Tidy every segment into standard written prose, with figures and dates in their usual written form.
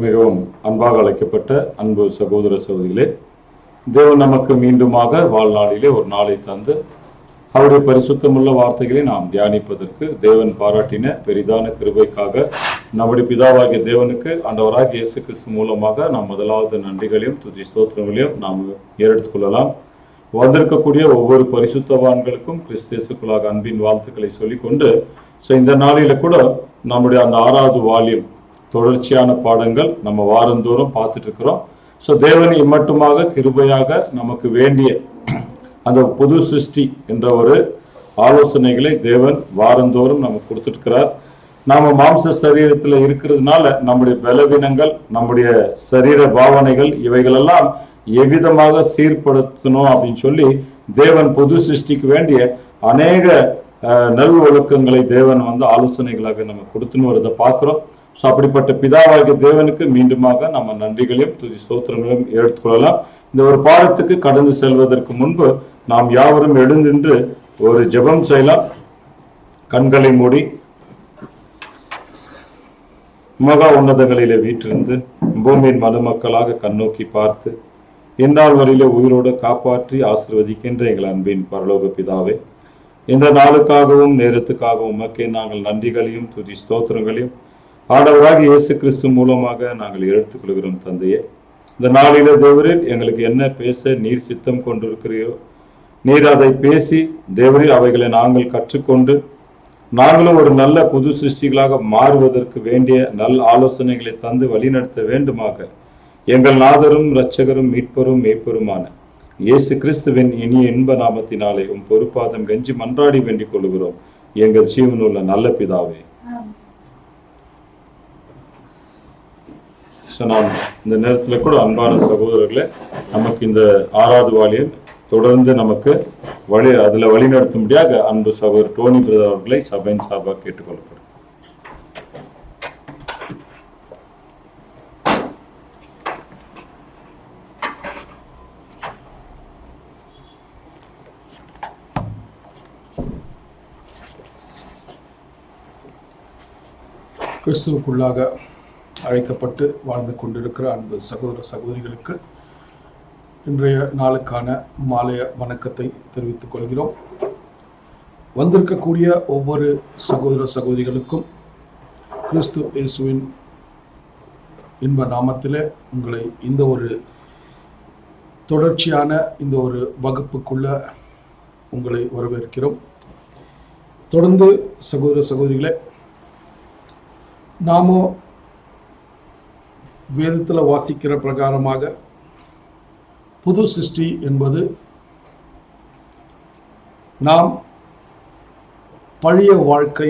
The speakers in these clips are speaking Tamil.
மிகவும் அன்பாக அழைக்கப்பட்ட அன்பு சகோதர சகோதரிகளே, தேவன் நமக்கு மீண்டுமாக வாழ்நாளிலே ஒரு நாளை தந்து அவருடைய பரிசுத்தமுள்ள வார்த்தைகளை நாம் தியானிப்பதற்கு தேவன் பாராட்டின பெரிதான கிருபைக்காக நம்முடைய பிதாவாகிய தேவனுக்கு ஆண்டவராகிய இயேசு கிறிஸ்து மூலமாக நாம் முதலாவது நன்றிகளையும் துதி ஸ்தோத்திரங்களையும் நாம் ஏறெடுத்துக் கொள்ளலாம். வந்திருக்கக்கூடிய ஒவ்வொரு பரிசுத்தவான்களுக்கும் கிறிஸ்தேசுக்குள்ளாக அன்பின் வாழ்த்துக்களை சொல்லிக்கொண்டு இந்த நாளில கூட நம்முடைய அந்த 6வது வால்யூம் தொடர்ச்சியான பாடங்கள் நம்ம வாரந்தோறும் பார்த்துட்டு இருக்கிறோம். தேவன் இம்மட்டுமாக கிருபையாக நமக்கு வேண்டிய அந்த புது சிருஷ்டி என்ற ஒரு ஆலோசனைகளை தேவன் வாரந்தோறும் நமக்கு கொடுத்துருக்கிறார். நாம மாம்ச சரீரத்தில் இருக்கிறதுனால நம்முடைய பலவீனங்கள், நம்முடைய சரீர பாவனைகள் இவைகளெல்லாம் எவ்விதமாக சீர்படுத்தணும் அப்படின்னு சொல்லி தேவன் புது சிருஷ்டிக்கு வேண்டிய அநேக நல் ஒழுக்கங்களை தேவன் ஆலோசனைகளாக நம்ம கொடுத்துன்னு வரதை பார்க்கிறோம். அப்படிப்பட்ட பிதாவாகிய தேவனுக்கு மீண்டுமாக நம்ம நன்றிகளையும் துதி ஸ்தோத்திரங்களையும் எடுத்துக்கொள்ளலாம். இந்த ஒரு பாடத்துக்கு கடந்து செல்வதற்கு முன்பு நாம் யாவரும் எழுந்தின்று ஒரு ஜெபம் செய்யலாம். கண்களை மூடி மகா உன்னதங்களிலே வீற்றிருந்து பூமியின் மனுமக்களாக கண்ணோக்கி பார்த்து இந்நாள் வரையிலே உயிரோடு காப்பாற்றி ஆசீர்வதிக்கின்ற எங்கள் அன்பின் பரலோக பிதாவே, இந்த நாளுக்காகவும் நேரத்துக்காகவும் உமக்கே நாங்கள் நன்றிகளையும் துதி ஸ்தோத்திரங்களையும் ஆண்டவராக இயேசு கிறிஸ்து மூலமாக நாங்கள் எடுத்துக்கொள்கிறோம். தந்தையே, இந்த நாளில தேவரில் எங்களுக்கு என்ன பேச நீர் சித்தம் கொண்டிருக்கிறீரோ நீர் அதை பேசி தேவரில் அவைகளை நாங்கள் கற்றுக்கொண்டு நாங்களும் ஒரு நல்ல புது சிருஷ்டிகளாக மாறுவதற்கு வேண்டிய நல்ல ஆலோசனைகளை தந்து வழிநடத்த வேண்டுமாக எங்கள் நாதரும் இரட்சகரும் மீட்பரும் மேய்ப்பருமான இயேசு கிறிஸ்துவின் இனிய இன்ப நாமத்தினாலே பொறுப்பாதம் கெஞ்சி மன்றாடி வேண்டிக் கொள்கிறோம் எங்கள் ஜீவனுள்ள நல்ல பிதாவே. நான் இந்த நேரத்தில் கூட அன்பான சகோதரர்களே, நமக்கு இந்த 6வது வால்யூம் தொடர்ந்து நமக்கு அதுல வழிநடத்தும்படியாக அன்பு சகோதரர் டோனி பிரதர் அவர்களை சபையின் சார்பாக கேட்டுக்கொள்ளப்படும். கிறிஸ்துவுக்குள்ளாக அழைக்கப்பட்டு வாழ்ந்து கொண்டிருக்கிற அன்பு சகோதர சகோதரிகளுக்கு இன்றைய நாளுக்கான மாலைய வணக்கத்தை தெரிவித்துக் கொள்கிறோம். வந்திருக்கக்கூடிய ஒவ்வொரு சகோதர சகோதரிகளுக்கும் கிறிஸ்து இயேசுவின் இன்ப நாமத்தில் உங்களை இந்த ஒரு தொடர்ச்சியான இந்த ஒரு வகுப்புக்குள்ள உங்களை வரவேற்கிறோம். தொடர்ந்து சகோதர சகோதரிகளே, நாமோ வேதத்தில் வாசிக்கிற பிரகாரமாக புது சிருஷ்டி என்பது நாம் பழைய வாழ்க்கை,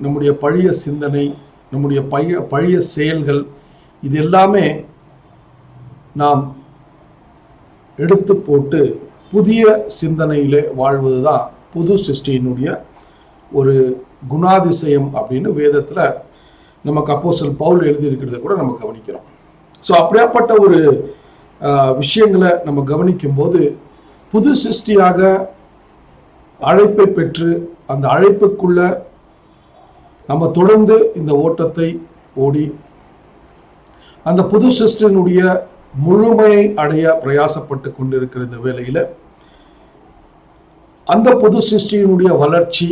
நம்முடைய பழைய சிந்தனை, நம்முடைய பழைய செயல்கள், இது எல்லாமே நாம் எடுத்து போட்டு புதிய சிந்தனையிலே வாழ்வது தான் புது சிருஷ்டியினுடைய ஒரு குணாதிசயம் அப்படின்னு வேதத்தில் நமக்கு அப்போஸ்தலன் பவுல் எழுதியிருக்கிறத கூட நம்ம கவனிக்கிறோம். அப்படியாப்பட்ட ஒரு விஷயங்களை நம்ம கவனிக்கும் போது புது சிருஷ்டியாக அழைப்பை பெற்று அந்த அழைப்புக்குள்ள நம்ம தொடர்ந்து இந்த ஓட்டத்தை ஓடி அந்த புது சிருஷ்டியினுடைய முழுமையை அடைய பிரயாசப்பட்டு கொண்டிருக்கிற இந்த வேளையில அந்த புது சிருஷ்டியினுடைய வளர்ச்சி,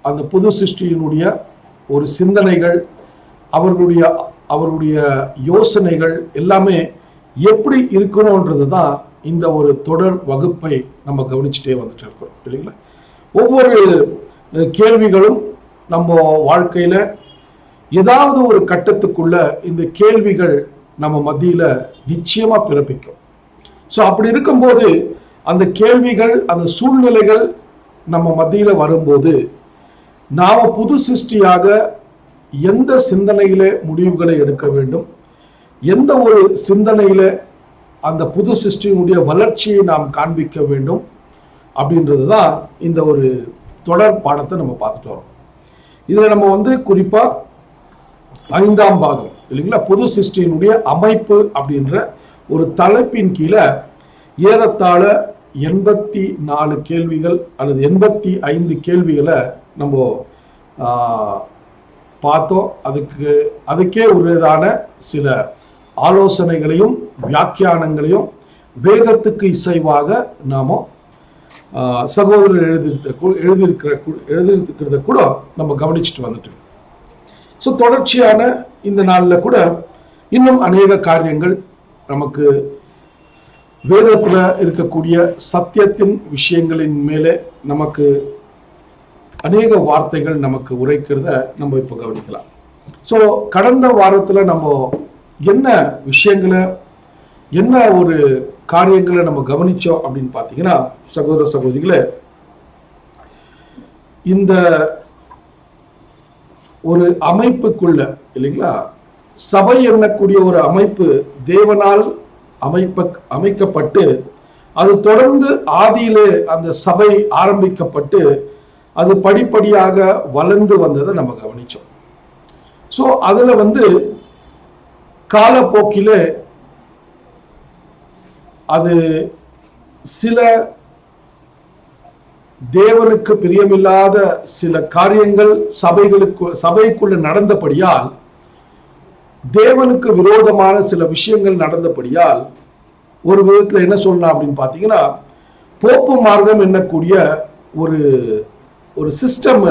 அந்த புது சிருஷ்டியினுடைய ஒரு சிந்தனைகள், அவர்களுடைய யோசனைகள் எல்லாமே எப்படி இருக்கணும்ன்றது தான் இந்த ஒரு தொடர் வகுப்பை நம்ம கவனிச்சுட்டே வந்துட்டு இருக்கிறோம் இல்லைங்களா. ஒவ்வொரு கேள்விகளும் நம்ம வாழ்க்கையில ஏதாவது ஒரு கட்டத்துக்குள்ள இந்த கேள்விகள் நம்ம மத்தியில நிச்சயமா பிறப்பிக்கும். அப்படி இருக்கும்போது அந்த கேள்விகள், அந்த சூழ்நிலைகள் நம்ம மத்தியில வரும்போது நாம புது சிருஷ்டியாக எந்த சிந்தனையில முடிவுகளை எடுக்க வேண்டும், எந்த ஒரு சிந்தனையில அந்த புது சிருஷ்டியினுடைய வளர்ச்சியை நாம் காண்பிக்க வேண்டும் அப்படின்றது தான் இந்த ஒரு தொடர் பாடத்தை நம்ம பார்த்துட்டு வரோம். இதில் நம்ம குறிப்பா 5ஆம் பாகம் இல்லைங்களா, புது சிருஷ்டியினுடைய அமைப்பு அப்படின்ற ஒரு தலைப்பின் கீழே ஏறத்தாழ 84 கேள்விகள் அல்லது 85 கேள்விகளை நம்ம பார்த்தோம். அதுக்கே உரியதான சில ஆலோசனைகளையும் வியாக்கியானங்களையும் வேதத்துக்கு இசைவாக நாம சகோதரர் எழுதியிருக்கிறத கூட நம்ம கவனிச்சுட்டு வந்துட்டு. ஸோ தொடர்ச்சியான இந்த நாளில் கூட இன்னும் அநேக காரியங்கள் நமக்கு வேதத்தில் இருக்கக்கூடிய சத்தியத்தின் விஷயங்களின் மேலே நமக்கு அநேக வார்த்தைகள் நமக்கு உரைக்கிறத நம்ம இப்போ கவனிக்கலாம். ஸோ கடந்த வாரத்தில் நம்ம என்ன விஷயங்களை என்ன ஒரு காரியங்களை நம்ம கவனிச்சோம் அப்படின்னு பார்த்தீங்கன்னா, சகோதர சகோதரிகளே, இந்த ஒரு அமைப்புக்குள்ள இல்லைங்களா, சபை எண்ணக்கூடிய ஒரு அமைப்பு தேவனால் அமைக்கப்பட்டு அது தொடர்ந்து ஆதியிலே அந்த சபை ஆரம்பிக்கப்பட்டு அது படிப்படியாக வளர்ந்து வந்ததை நம்ம கவனிச்சோம். ஸோ அதுல காலப்போக்கிலே அது சில தேவனுக்கு பிரியமில்லாத சில காரியங்கள் சபைக்குள்ள நடந்தபடியால், தேவனுக்கு விரோதமான சில விஷயங்கள் நடந்தபடியால், ஒரு விதத்தில் என்ன சொல்லலாம் அப்படின்னு பார்த்தீங்கன்னா, போப்பு மார்க்கம் என்னக்கூடிய ஒரு சிஸ்டம்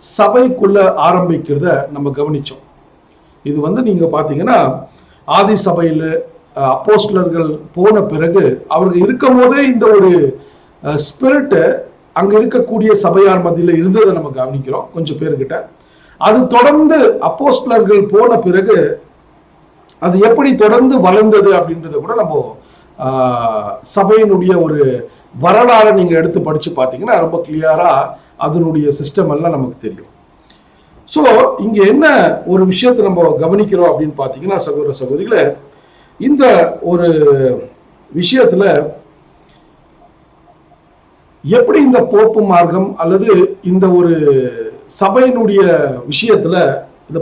சபைக்குள்ள ஆரம்பிக்கிறத நம்ம கவனிச்சோம். இது நீங்க பார்த்தீங்கன்னா, ஆதி சபையில் அப்போஸ்தலர்கள் போன பிறகு அவர்கள் இருக்கும் போதே இந்த ஒரு ஸ்பிரிட் அங்க இருக்கக்கூடிய சபையார் மத்தியில் இருந்ததை நம்ம கவனிக்கிறோம் கொஞ்சம் பேர்கிட்ட. அது தொடர்ந்து அப்போஸ்தலர்கள் போன பிறகு அது எப்படி தொடர்ந்து வளர்ந்தது அப்படின்றத கூட நம்ம சபையினுடைய ஒரு வரலாறை நீங்க எடுத்து படிச்சு பார்த்தீங்கன்னா ரொம்ப கிளியரா அதனுடைய சிஸ்டம் எல்லாம் நமக்கு தெரியும். ஸோ இங்க என்ன ஒரு விஷயத்தை நம்ம கவனிக்கிறோம் அப்படின்னு பார்த்தீங்கன்னா, சகோதர சகோதரிகளே, இந்த ஒரு விஷயத்துல எப்படி இந்த போப்பு மார்க்கம் அல்லது இந்த ஒரு சபையினுடைய விஷயத்துல இந்த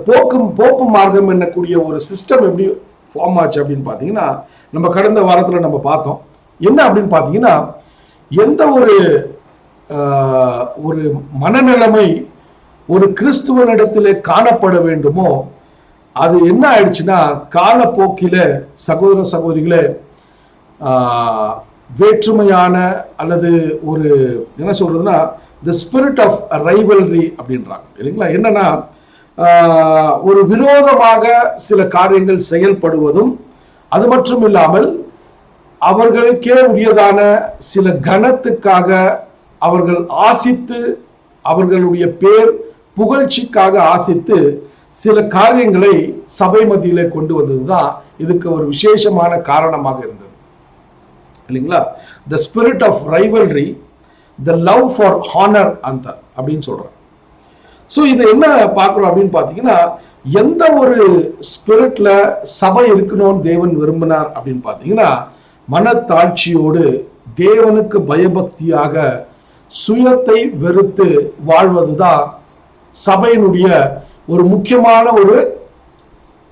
போப்பு மார்க்கம் என்னக்கூடிய ஒரு சிஸ்டம் எப்படி ஃபார்ம் ஆச்சு அப்படின்னு பார்த்தீங்கன்னா, நம்ம கடந்த வாரத்தில் நம்ம பார்த்தோம். என்ன அப்படின்னு பார்த்தீங்கன்னா, எந்த ஒரு மனநிலைமை ஒரு கிறிஸ்துவனிடத்திலே காணப்பட வேண்டுமோ அது என்ன ஆயிடுச்சுன்னா, காலப்போக்கில சகோதர சகோதரிகளே வேற்றுமையான அல்லது ஒரு என்ன சொல்றதுன்னா தி ஸ்பிரிட் ஆஃப் ரைவல்ரி அப்படின்றாங்க இல்லைங்களா. என்னன்னா ஒரு விரோதமாக சில காரியங்கள் செயல்படுவதும், அது மட்டும் இல்லாமல் அவர்களுக்கே உரியதான சில கனத்துக்காக அவர்கள் ஆசித்து, அவர்களுடைய பேர் புகழ்ச்சிக்காக ஆசித்து சில காரியங்களை சபை மத்தியிலே கொண்டு வந்ததுதான் இதுக்கு ஒரு விசேஷமான காரணமாக இருந்தது இல்லைங்களா. The spirit of rivalry, the love for honour அந்த அப்படின்னு சொல்றேன். ஸோ இதை என்ன பார்க்குறோம் அப்படின்னு பார்த்தீங்கன்னா, எந்த ஒரு ஸ்பிரிட்ல சபை இருக்கணும்னு தேவன் விரும்பினார் அப்படின்னு பார்த்தீங்கன்னா, மனத்தாட்சியோடு தேவனுக்கு பயபக்தியாக சுயத்தை வெறுத்து வாழ்வதுதான் சபையினுடைய ஒரு முக்கியமான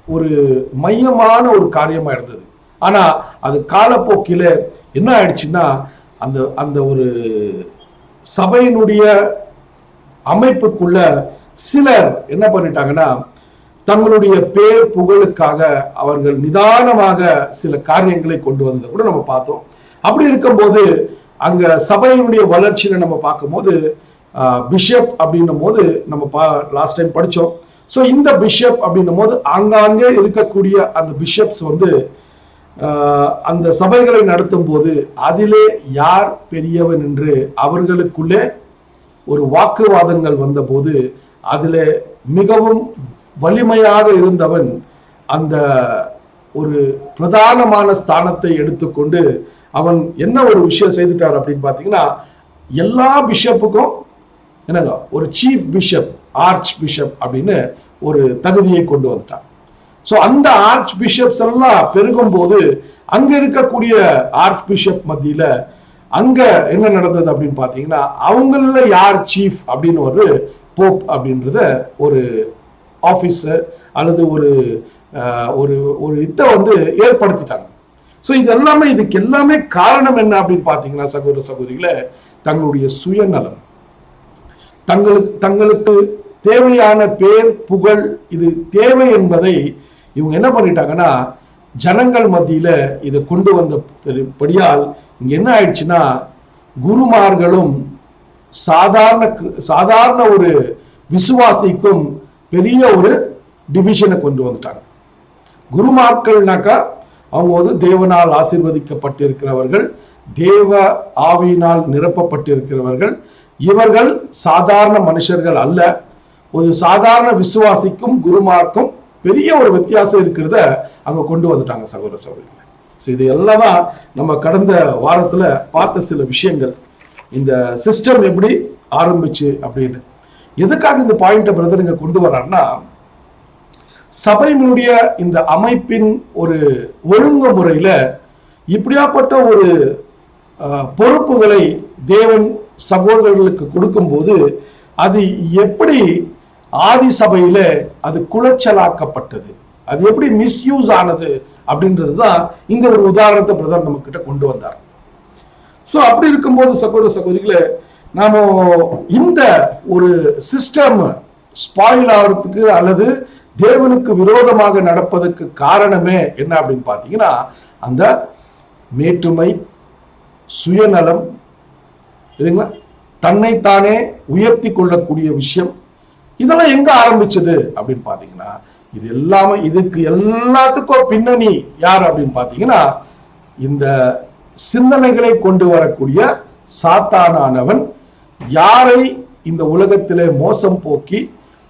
ஒரு மையமான ஒரு காரியமா இருந்தது. ஆனா அது காலப்போக்கில என்ன ஆயிடுச்சுன்னா, அந்த ஒரு சபையினுடைய அமைப்புக்குள்ள சிலர் என்ன பண்ணிட்டாங்கன்னா, தங்களுடைய பேர் புகழுக்காக அவர்கள் நிதானமாக சில காரியங்களை கொண்டு வந்ததை கூட நம்ம பார்த்தோம். அப்படி இருக்கும்போது அங்க சபையினுடைய வளர்ச்சியில நம்ம பார்க்கும்போது பிஷப் அப்படின்னும் போது நம்ம லாஸ்ட் டைம் படிச்சோம். ஸோ இந்த பிஷப் அப்படின்னும் போது ஆங்காங்கே இருக்கக்கூடிய அந்த பிஷப்ஸ் அந்த சபைகளை நடத்தும் போது அதிலே யார் பெரியவன் என்று அவர்களுக்குள்ளே ஒரு வாக்குவாதங்கள் வந்த போது அதிலே மிகவும் வலிமையாக இருந்தவன் அந்த ஒரு பிரதானமான ஸ்தானத்தை எடுத்துக்கொண்டு அவன் என்ன ஒரு விஷயம் செய்துட்டார் அப்படின்னு பார்த்தீங்கன்னா, எல்லா பிஷப்புக்கும் என்னங்க ஒரு சீஃப் பிஷப், ஆர்ச் பிஷப் அப்படின்னு ஒரு தகுதியை கொண்டு வந்துட்டான். ஸோ அந்த ஆர்ச் பிஷப்ஸ் எல்லாம் பெருகும் போது அங்க இருக்கக்கூடிய ஆர்ச் பிஷப் மத்தியில அங்க என்ன நடந்தது அப்படின்னு பார்த்தீங்கன்னா, அவங்கள யார் சீஃப் அப்படின்னு ஒரு போப் அப்படின்றத ஒரு ஆஃபீஸ் அல்லது ஒரு இதை ஏற்படுத்திட்டாங்க. ஸோ இதுக்கு எல்லாமே காரணம் என்ன அப்படின்னு பார்த்தீங்கன்னா, சகோதர சகோதரிகளே, தங்களுடைய சுயநலம், தங்களுக்கு தேவையான பேர் புகழ் இது தேவை என்பதை இவங்க என்ன பண்ணிட்டாங்கன்னா ஜனங்கள் மத்தியில இதை கொண்டு வந்தபடியால் இங்க என்ன ஆயிடுச்சுன்னா, குருமார்களும் சாதாரண ஒரு விசுவாசிக்கும் பெரிய ஒரு டிவிஷனை கொண்டு வந்துட்டாங்க. குருமார்கள்னாக்கா அவங்க வந்து தேவனால் ஆசீர்வதிக்கப்பட்டிருக்கிறவர்கள், தேவ ஆவியினால் நிரப்பப்பட்டிருக்கிறவர்கள். இவர்கள் சாதாரண மனுஷர்கள் அல்ல. ஒரு சாதாரண விசுவாசிக்கும் குருமார்க்கும் பெரிய ஒரு வித்தியாசம் இருக்கிறத அங்க கொண்டு வந்துட்டாங்க சகோதர சகோதரிகள். இது எல்லாம் தான் நம்ம கடந்த வாரத்துல பார்த்த சில விஷயங்கள். இந்த சிஸ்டம் எப்படி ஆரம்பிச்சு அப்படின்னு, எதுக்காக இந்த பாயிண்ட பிரதர் இங்க கொண்டு வர்றாருன்னா, சபையினுடைய இந்த அமைப்பின் ஒரு ஒழுங்குமுறையில இப்படியாப்பட்ட ஒரு பொறுப்புகளை தேவன் சகோதரர்களுக்கு கொடுக்கும்போது அது எப்படி ஆதி சபையில அது குலைச்சலாக்கப்பட்டது, அது எப்படி மிஸ்யூஸ் ஆனது அப்படின்றது தான் இந்த ஒரு உதாரணத்தை பிரதர் நம்ம கிட்ட கொண்டு வந்தார். ஸோ அப்படி இருக்கும்போது சகோதர சகோதரிகளே, நாம இந்த ஒரு சிஸ்டம் ஸ்பாயில் ஆகிறதுக்கு அல்லது தேவனுக்கு விரோதமாக நடப்பதற்கு காரணமே என்ன அப்படின்னு பார்த்தீங்கன்னா, அந்த மேட்டுமை, சுயநலம், இல்லைங்களா, தன்னைத்தானே உயர்த்தி கொள்ளக்கூடிய விஷயம், இதெல்லாம் எங்க ஆரம்பிச்சது அப்படின்னு பாத்தீங்கன்னா, இது எல்லாமே இதுக்கு எல்லாத்துக்கும் பின்னணி யார் அப்படின்னு பாத்தீங்கன்னா, இந்த சிந்தனைகளை கொண்டு வரக்கூடிய சாத்தானானவன் யாரை இந்த உலகத்திலே மோசம் போக்கி,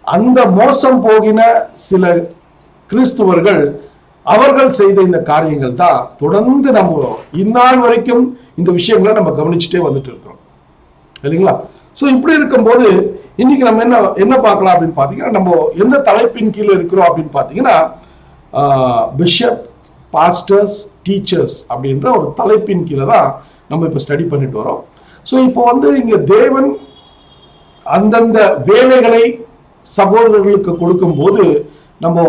அந்த மோசம் போகின சில கிறிஸ்துவர்கள் அவர்கள் செய்த இந்த காரியங்கள் தான் தொடர்ந்து நம்ம இந்நாள் வரைக்கும் இந்த விஷயங்களை நம்ம கவனிச்சுட்டே வந்துட்டு இருக்கிறோம், இல்லைங்களா? ஸோ இப்படி இருக்கும்போது இன்னைக்கு நம்ம என்ன பார்க்கலாம் அப்படின்னு பார்த்தீங்கன்னா, நம்ம எந்த தலைப்பின் கீழே இருக்கிறோம் அப்படின்னு பார்த்தீங்கன்னா, பிஷப், பாஸ்டர்ஸ், டீச்சர்ஸ் அப்படின்ற ஒரு தலைப்பின் கீழே தான் நம்ம இப்போ ஸ்டடி பண்ணிட்டு வரோம். ஸோ இப்போ வந்து இங்க தேவன் அந்தந்த வேலைகளை சகோதரர்களுக்கு கொடுக்கும் போது, நம்ம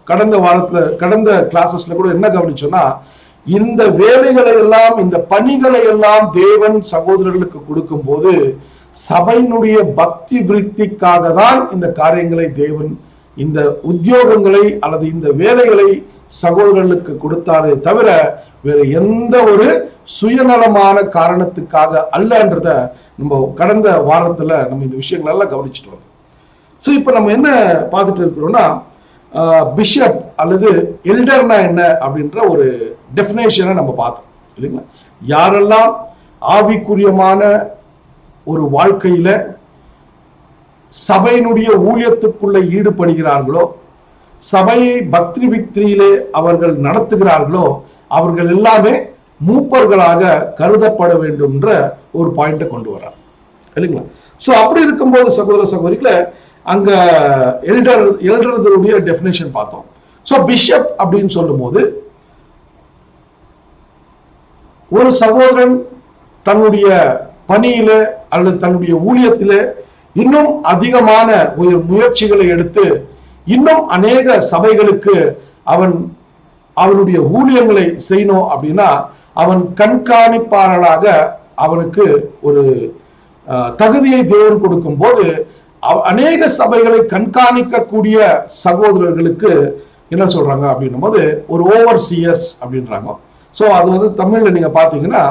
கடந்த கிளாஸஸ்ல கூட என்ன கவனிச்சோம்னா, இந்த வேலைகளை எல்லாம், இந்த பணிகளை எல்லாம் தேவன் சகோதரர்களுக்கு கொடுக்கும் போது சபையினுடைய பக்தி விருத்திக்காக தான் இந்த காரியங்களை தேவன், இந்த உத்தியோகங்களை அல்லது இந்த வேலைகளை சகோதரர்களுக்கு கொடுத்தாரே தவிர வேற எந்த ஒரு சுயநலமான காரணத்துக்காக அல்லன்றத நம்ம கடந்த வாரத்துல நம்ம இந்த விஷயங்கள் எல்லாம் கவனிச்சுட்டு வரோம். ஸோ இப்போ நம்ம என்ன பார்த்துட்டு இருக்கிறோம்னா, பிஷப் அல்லது எல்டர்னா என்ன அப்படின்ற ஒரு டெஃபினேஷனை நம்ம பார்த்தோம், இல்லைங்களா? யாரெல்லாம் ஆவிக்குரியமான ஒரு வாழ்க்கையில சபையினுடைய ஊழியத்துக்குள்ள ஈடுபடுகிறார்களோ, சபையை பக்தி விக்தியிலே அவர்கள் நடத்துகிறார்களோ, அவர்கள் எல்லாமே மூப்பர்களாக கருதப்பட வேண்டும்ன்ற ஒரு பாயிண்ட கொண்டு வர்றார், இல்லைங்களா? சோ அப்படி இருக்கும்போது சகோதர சகோதரிகளை அங்க எல்டருடைய டெஃபினேஷன் பார்த்தோம். சோ பிஷப் அப்படின்னு சொல்லும் போது, ஒரு சகோதரன் தன்னுடைய பணியில அல்லது தன்னுடைய ஊழியத்தில இன்னும் அதிகமான முயற்சிகளை எடுத்து இன்னும் அநேக சபைகளுக்கு அவனுடைய ஊழியங்களை செய்யணும் அப்படின்னா, அவன் கண்காணிப்பாளராக அவனுக்கு ஒரு தகுதியை தேவன் கொடுக்கும் போது, அநேக சபைகளை கண்காணிக்கக்கூடிய சகோதரர்களுக்கு என்ன சொல்றாங்க அப்படின்னும் போது ஒரு ஓவர்சியர்ஸ் அப்படின்றாங்க. ஸோ அது வந்து தமிழ்ல நீங்க பாத்தீங்கன்னா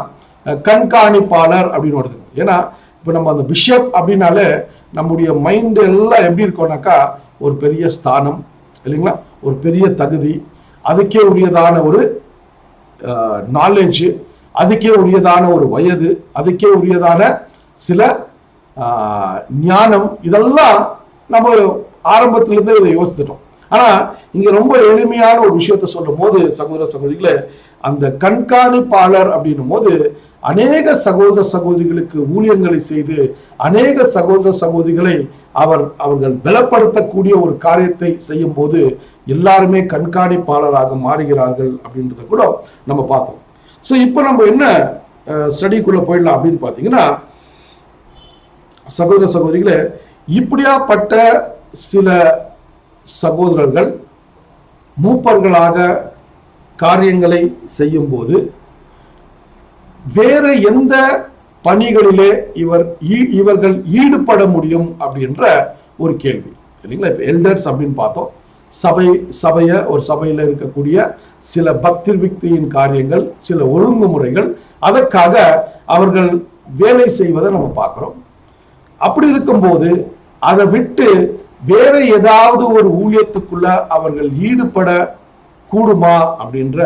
கண்காணிப்பாளர் அப்படின்னு வருது. ஏன்னா இப்போ நம்ம அந்த பிஷப் அப்படின்னாலே நம்முடைய மைண்ட் எல்லாம் எப்படி இருக்கோம்னாக்கா, ஒரு பெரிய ஸ்தானம், இல்லைங்களா, ஒரு பெரிய தகுதி, அதுக்கே உரியதான ஒரு நாலேஜ், அதுக்கே உரியதான ஒரு வயது, அதுக்கே உரியதான சில ஞானம், இதெல்லாம் நம்ம ஆரம்பத்திலிருந்து இதை யோசித்துட்டோம். ஆனா இங்க ரொம்ப எளிமையான ஒரு விஷயத்த சொல்லும் போது சகோதர சகோதரிகளை, அந்த கண்காணிப்பாளர் அப்படின்னும் போது அநேக சகோதர சகோதரிகளுக்கு ஊழியங்களை செய்து அநேக சகோதர சகோதரிகளை அவர்கள் பலப்படுத்தக்கூடிய ஒரு காரியத்தை செய்யும் போது எல்லாருமே கண்காணிப்பாளராக மாறுகிறார்கள் அப்படின்றத கூட நம்ம பார்த்தோம். ஸோ இப்போ நம்ம என்ன ஸ்டடிக்குள்ள போயிடலாம் அப்படின்னு பார்த்தீங்கன்னா, சகோதர சகோதரிகளே, இப்படியாப்பட்ட சில சகோதரர்கள் மூப்பர்களாக காரியங்களை செய்யும் போது வேற எந்த பணிகளிலே இவர்கள் ஈடுபட முடியும் அப்படின்ற ஒரு கேள்வி, இல்லைங்களா? இப்போ எல்டர்ஸ் அப்படின்னு பார்த்தோம். ஒரு சபையில் இருக்கக்கூடிய சில பக்தி விக்தியின் காரியங்கள், சில ஒழுங்குமுறைகள், அதற்காக அவர்கள் வேலை செய்வதை நம்ம பார்க்கிறோம். அப்படி இருக்கும்போது அதை விட்டு வேற ஏதாவது ஒரு ஊழியத்துக்குள்ள அவர்கள் ஈடுபட கூடுமா அப்படின்ற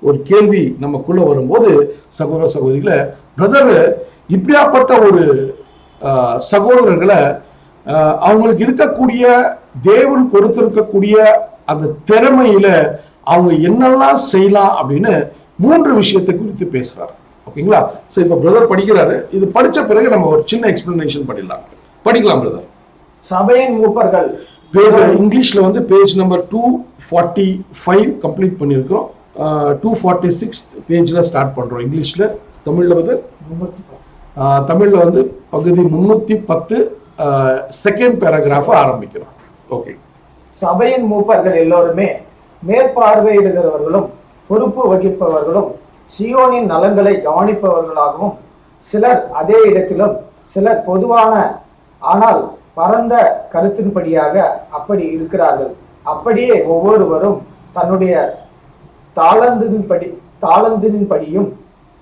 ஒரு கேள்வி நமக்குள்ள வரும்போது, சகோதர சகோதரிகளை, பிரதர் இப்படியாப்பட்ட ஒரு சகோதரர்களை அவங்களுக்கு இருக்கக்கூடிய தேவன் கொடுத்திருக்கக்கூடிய அந்த திறமையில அவங்க என்னெல்லாம் செய்யலாம் அப்படின்னு 3 விஷயத்தை குறித்து பேசுறாரு. ஓகேங்களா? சோ இப்ப பிரதர் படிக்கிறாரு. இது படிச்ச பிறகு நம்ம ஒரு சின்ன எக்ஸ்பிளனேஷன் படிக்கலாம் பிரதர். சபையின் மூப்பர்கள் பேஜ் இங்கிலீஷ்ல வந்து பேஜ் நம்பர் 245 கம்ப்ளீட் பண்ணியிருக்கிறோம். 246 பேஜ்ல ஸ்டார்ட் பண்றோம் இங்கிலீஷ்ல. தமிழ்ல வந்து தமிழ்ல வந்து பகுதி 310 செகண்ட் பேராகிராஃப் ஆரம்பிக்கிறோம். ஓகே. சபையின் மூப்பர்கள் எல்லோருமே மேற்பார்வையிடுகிறவர்களும் பொறுப்பு வகிப்பவர்களும் சியோனின் நலன்களை கவனிப்பவர்களாகவும், சிலர் அதே இடத்திலும் சிலர் பொதுவான ஆனால் பரந்த கருத்தின்படியாக அப்படி இருக்கிறார்கள். அப்படியே ஒவ்வொருவரும் தன்னுடைய தாளந்தின்படியும்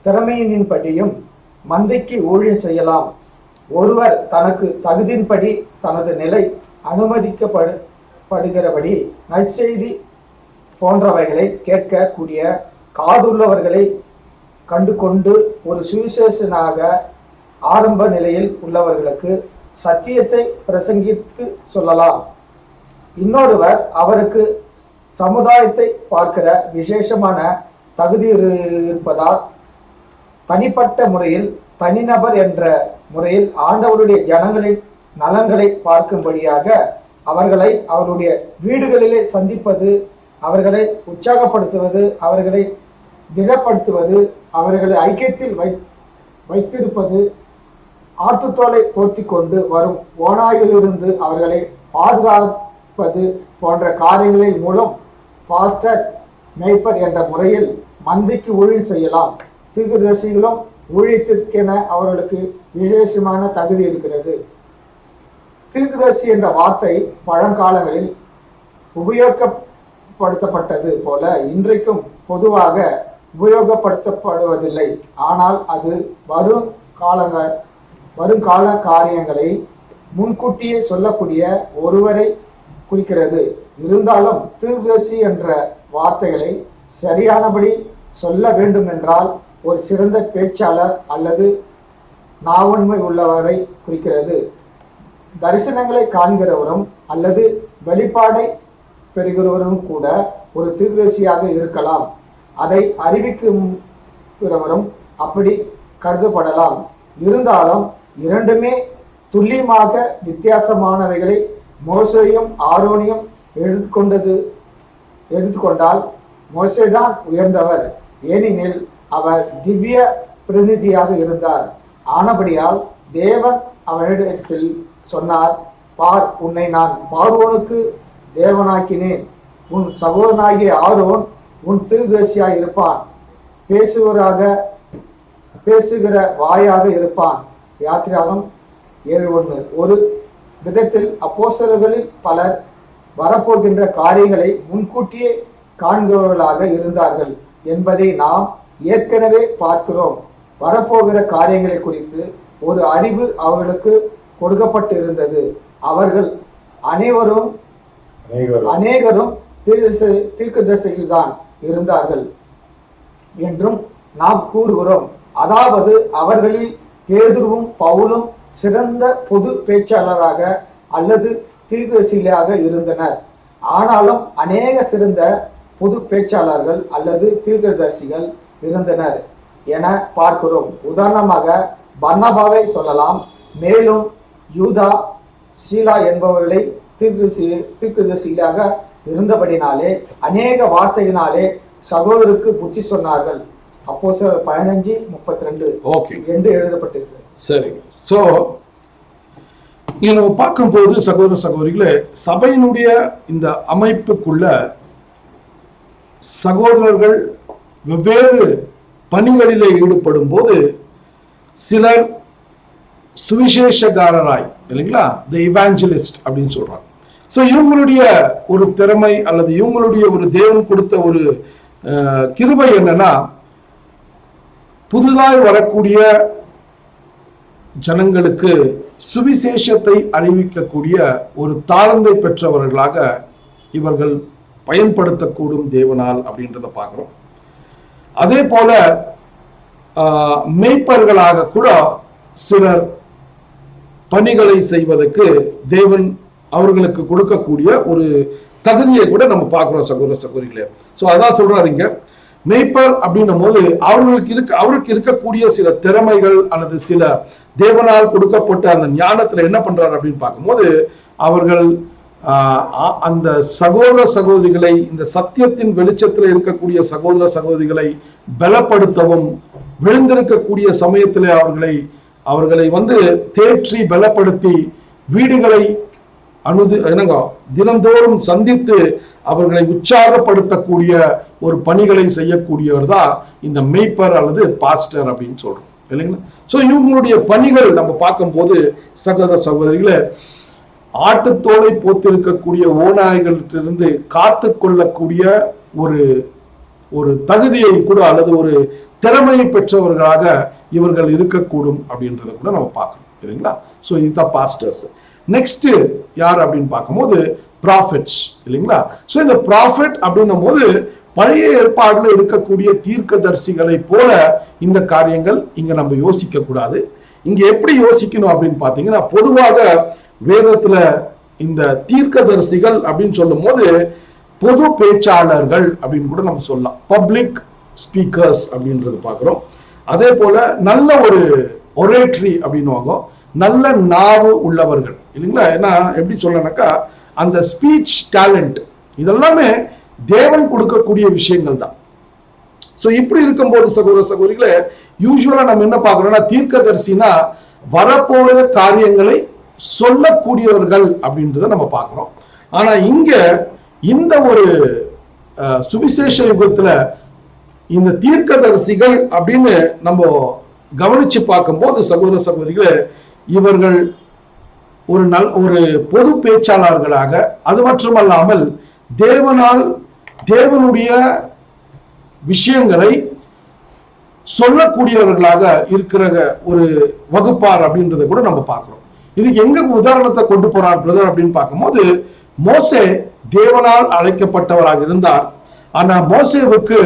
திறமையின்படியும் மந்தைக்கு ஊழியம் செய்யலாம். ஒருவர் தனக்கு தகுதியின்படி தனது நிலை அனுமதிக்கப்படுகிறபடி நற்செய்தி போன்றவைகளை கேட்கக்கூடிய காதுள்ளவர்களை கண்டு கொண்டு ஒரு சுவிசேஷனாக ஆரம்ப நிலையில் உள்ளவர்களுக்கு சத்தியத்தை பிரசங்கித்து சொல்லலாம். இன்னொருவர் அவருக்கு சமுதாயத்தை பார்க்கிற விசேஷமான தகுதி இருப்பதால் தனிப்பட்ட முறையில் தனிநபர் என்ற முறையில் ஆண்டவருடைய ஜனங்களின் நலன்களை பார்க்கும்படியாக அவர்களை அவருடைய வீடுகளிலே சந்திப்பது, அவர்களை உற்சாகப்படுத்துவது, அவர்களை திடப்படுத்துவது, அவர்களை ஐக்கியத்தில் வைத்திருப்பது, ஆத்துத்தோலை போர்த்தி கொண்டு வரும் ஓநாயிலிருந்து அவர்களை பாதுகாப்பது போன்ற காரியங்களின் மூலம் பாஸ்டர் மேய்ப்பர் என்ற முறையில் மந்தைக்கு ஊழியம் செய்யலாம். தீர்க்கதரிசிகளும் ஊழியத்திற்கென அவர்களுக்கு விசேஷமான தகுதி இருக்கிறது. தீர்க்கதரிசி என்ற வார்த்தை பழங்காலங்களில் உபயோகப்படுத்தப்பட்டது போல இன்றைக்கும் பொதுவாக உபயோகப்படுத்தப்படுவதில்லை. ஆனால் அது வருங்கால காரியங்களை முன்கூட்டியே சொல்லக்கூடிய ஒருவரை குறிக்கிறது. இருந்தாலும் தீர்க்கதரிசி என்ற வார்த்தைகளை சரியானபடி சொல்ல வேண்டும் என்றால் ஒரு சிறந்த பேச்சாளர் அல்லது நாவன்மை உள்ளவரை குறிக்கிறது. தரிசனங்களை காண்கிறவரும் அல்லது வெளிப்பாடை பெறுகிறவரும் கூட ஒரு தீர்க்கதரிசியாக இருக்கலாம். அதை அறிவிக்கிறவரும் அப்படி கருதப்படலாம். இருந்தாலும் இரண்டுமே துல்லியமாக வித்தியாசமானவைகளை மோசேயும் ஆரோனியும் எடுத்துக்கொண்டால் மோசேதான் உயர்ந்தவர், ஏனெனில் அவர் திவ்ய பிரதிநிதியாக இருந்தார். ஆனபடியால் தேவன் அவனிடத்தில் சொன்னார், பார், உன்னை நான் பார்வோனுக்கு தேவனாக்கினேன், உன் சகோதரனாகிய ஆரோன் உன் தீர்க்கதரிசியாய் இருப்பான், பேசுகிற வாயாக இருப்பான். யாத்திராகம் 7:1. ஒரு விதத்தில் அப்போஸ்தலர்களில் பலர் வரப்போகின்ற காரியங்களை முன்கூட்டியே காண்கிறவர்களாக இருந்தார்கள் என்பதை நாம் ஏற்கனவே பார்க்கிறோம். வரப்போகிற காரியங்களை குறித்து ஒரு அறிவு அவர்களுக்கு கொடுக்கப்பட்டு இருந்தது. அவர்கள் அநேகரும் தீர்க்கதரிசிகள் தான் இருந்தார்கள் என்றும் நாம் கூறுகிறோம். அதாவது அவர்களில் பேதுருவும் பவுலும் சிறந்த பொது பேச்சாளராக அல்லது தீர்க்கதரிசிகளாக இருந்தனர். ஆனாலும் அநேக சிறந்த பொது பேச்சாளர்கள் அல்லது தீர்க்கதரிசிகள் இருந்தனர் என பார்க்கிறோம். உதாரணமாக பர்னபாவை சொல்லலாம். மேலும் யூதா, சீலா என்பவர்களை தீர்க்கதரிசிகளாக இருந்தபடினாலே அநேக வார்த்தையினாலே சகோதரருக்கு புத்தி சொன்னார்கள். அப்போஸ்தலர் 15:32 என்று எழுதப்பட்டிருக்கு. சரி. சோ இங்க நம்ம பார்க்கும்போது சகோதர சகோதரிகளே, சபையினுடைய இந்த அமைப்புக்குள்ள சகோதரர்கள் வெவ்வேறு பணிகளிலே ஈடுபடும் போது சிலர் சுவிசேஷகாரராய், இல்லைங்களா, தி இவாஞ்சலிஸ்ட் அப்படின்னு சொல்றாங்க. ஸோ இவங்களுடைய ஒரு திறமை அல்லது இவங்களுடைய ஒரு தேவன் கொடுத்த ஒரு கிருபை என்னன்னா, புதிதாய் வரக்கூடிய ஜனங்களுக்கு சுவிசேஷத்தை அறிவிக்கக்கூடிய ஒரு தாளந்தை பெற்றவர்களாக இவர்கள் பயன்படுத்தக்கூடும் தேவனால் அப்படின்றத பார்க்கிறோம். அதே போல மேய்ப்பர்களாக கூட சிலர் பணிகளை செய்வதற்கு தேவன் அவர்களுக்கு கொடுக்கக்கூடிய ஒரு தகுதியை கூட நம்ம பார்க்கிறோம் சகோதர சகோதரிகளே. ஸோ அதான் சொல்றாரு இங்க, மேய்ப்பர் அப்படின்னும் போது அவருக்கு இருக்கக்கூடிய சில திறமைகள் அல்லது சில தேவனால் கொடுக்கப்பட்ட அந்த ஞானத்துல என்ன பண்றாரு அப்படின்னு பார்க்கும்போது, அவர்கள் அந்த சகோதர சகோதரிகளை, இந்த சத்தியத்தின் வெளிச்சத்தில் இருக்கக்கூடிய சகோதர சகோதரிகளை பலப்படுத்தவும், விழுந்திருக்கக்கூடிய சமயத்தில் அவர்களை தேற்றி பலப்படுத்தி வீடுகளை தினந்தோறும் சந்தித்து அவர்களை உற்சாகப்படுத்தக்கூடிய ஒரு பணிகளை செய்யக்கூடியவர் தான் இந்த மேய்ப்பர் அல்லது பாஸ்டர் அப்படின்னு சொல்றோம் இல்லைங்களா. ஸோ இவங்களுடைய பணிகள் நம்ம பார்க்கும்போது சகோதர சகோதரிகளை, ஆட்டுத்தோலை போத்திருக்கக்கூடிய ஓநாய்களிலிருந்து காத்து கொள்ளக்கூடிய ஒரு தகுதியை கூட அல்லது ஒரு திறமையை பெற்றவர்களாக இவர்கள் இருக்கக்கூடும் அப்படின்றத கூட நம்ம பார்க்கணும் இல்லைங்களா. ஸோ இதுதான் பாஸ்டர்ஸ். நெக்ஸ்ட் யார் அப்படின்னு பார்க்கும்போது ப்ராஃபிட்ஸ் இல்லைங்களா. ஸோ இந்த ப்ராஃபிட் அப்படின்னும் போது பழைய ஏற்பாடுல இருக்கக்கூடிய தீர்க்கதரிசிகளை போல இந்த காரியங்கள் இங்க நம்ம யோசிக்க கூடாது. இங்க எப்படி யோசிக்கணும் அப்படின்னு பாத்தீங்கன்னா, பொதுவாக வேதத்துல இந்த தீர்க்கதரிசிகள் அப்படின்னு சொல்லும் போது பொது பேச்சாளர்கள் அப்படின்னு கூட நம்ம சொல்லலாம், பப்ளிக் ஸ்பீக்கர்ஸ் அப்படின்றது பார்க்கிறோம். அதே போல நல்ல ஒரு ஒரேட்ரி அப்படின்னுவாங்க, நல்ல நாவு உள்ளவர்கள் இல்லைங்களா. ஏன்னா எப்படி சொல்லனாக்கா, அந்த ஸ்பீச் டேலண்ட் இதெல்லாமே தேவன் கொடுக்கக்கூடிய விஷயங்கள் தான். ஸோ இப்படி இருக்கும்போது சகோதர சகோதரிகளே, யூஸ்வலா நம்ம என்ன பார்க்கிறோம்னா, தீர்க்கதரிசினா வரப்போற காரியங்களை சொல்லக்கூடியவர்கள் அப்படின்றத நம்ம பார்க்கிறோம். ஆனா இங்க இந்த ஒரு சுவிசேஷ யுகத்துல இந்த தீர்க்கதரிசிகள் அப்படின்னு நம்ம கவனிச்சு பார்க்கும்போது சகோதர சகோதரிகளே, இவர்கள் ஒரு பொது பேச்சாளர்களாக, அது மட்டுமல்லாமல் தேவனுடைய விஷயங்களை சொல்லக்கூடியவர்களாக இருக்கிற ஒரு வகுப்பார் அப்படின்றத கூட நம்ம பார்க்கிறோம். இதுக்கு எங்க உதாரணத்தை கொண்டு போறார் பிரதர் அப்படின்னு பார்க்கும்போது, மோசே தேவனால் அழைக்கப்பட்டவராக இருந்தார். ஆனா மோசேவுக்கு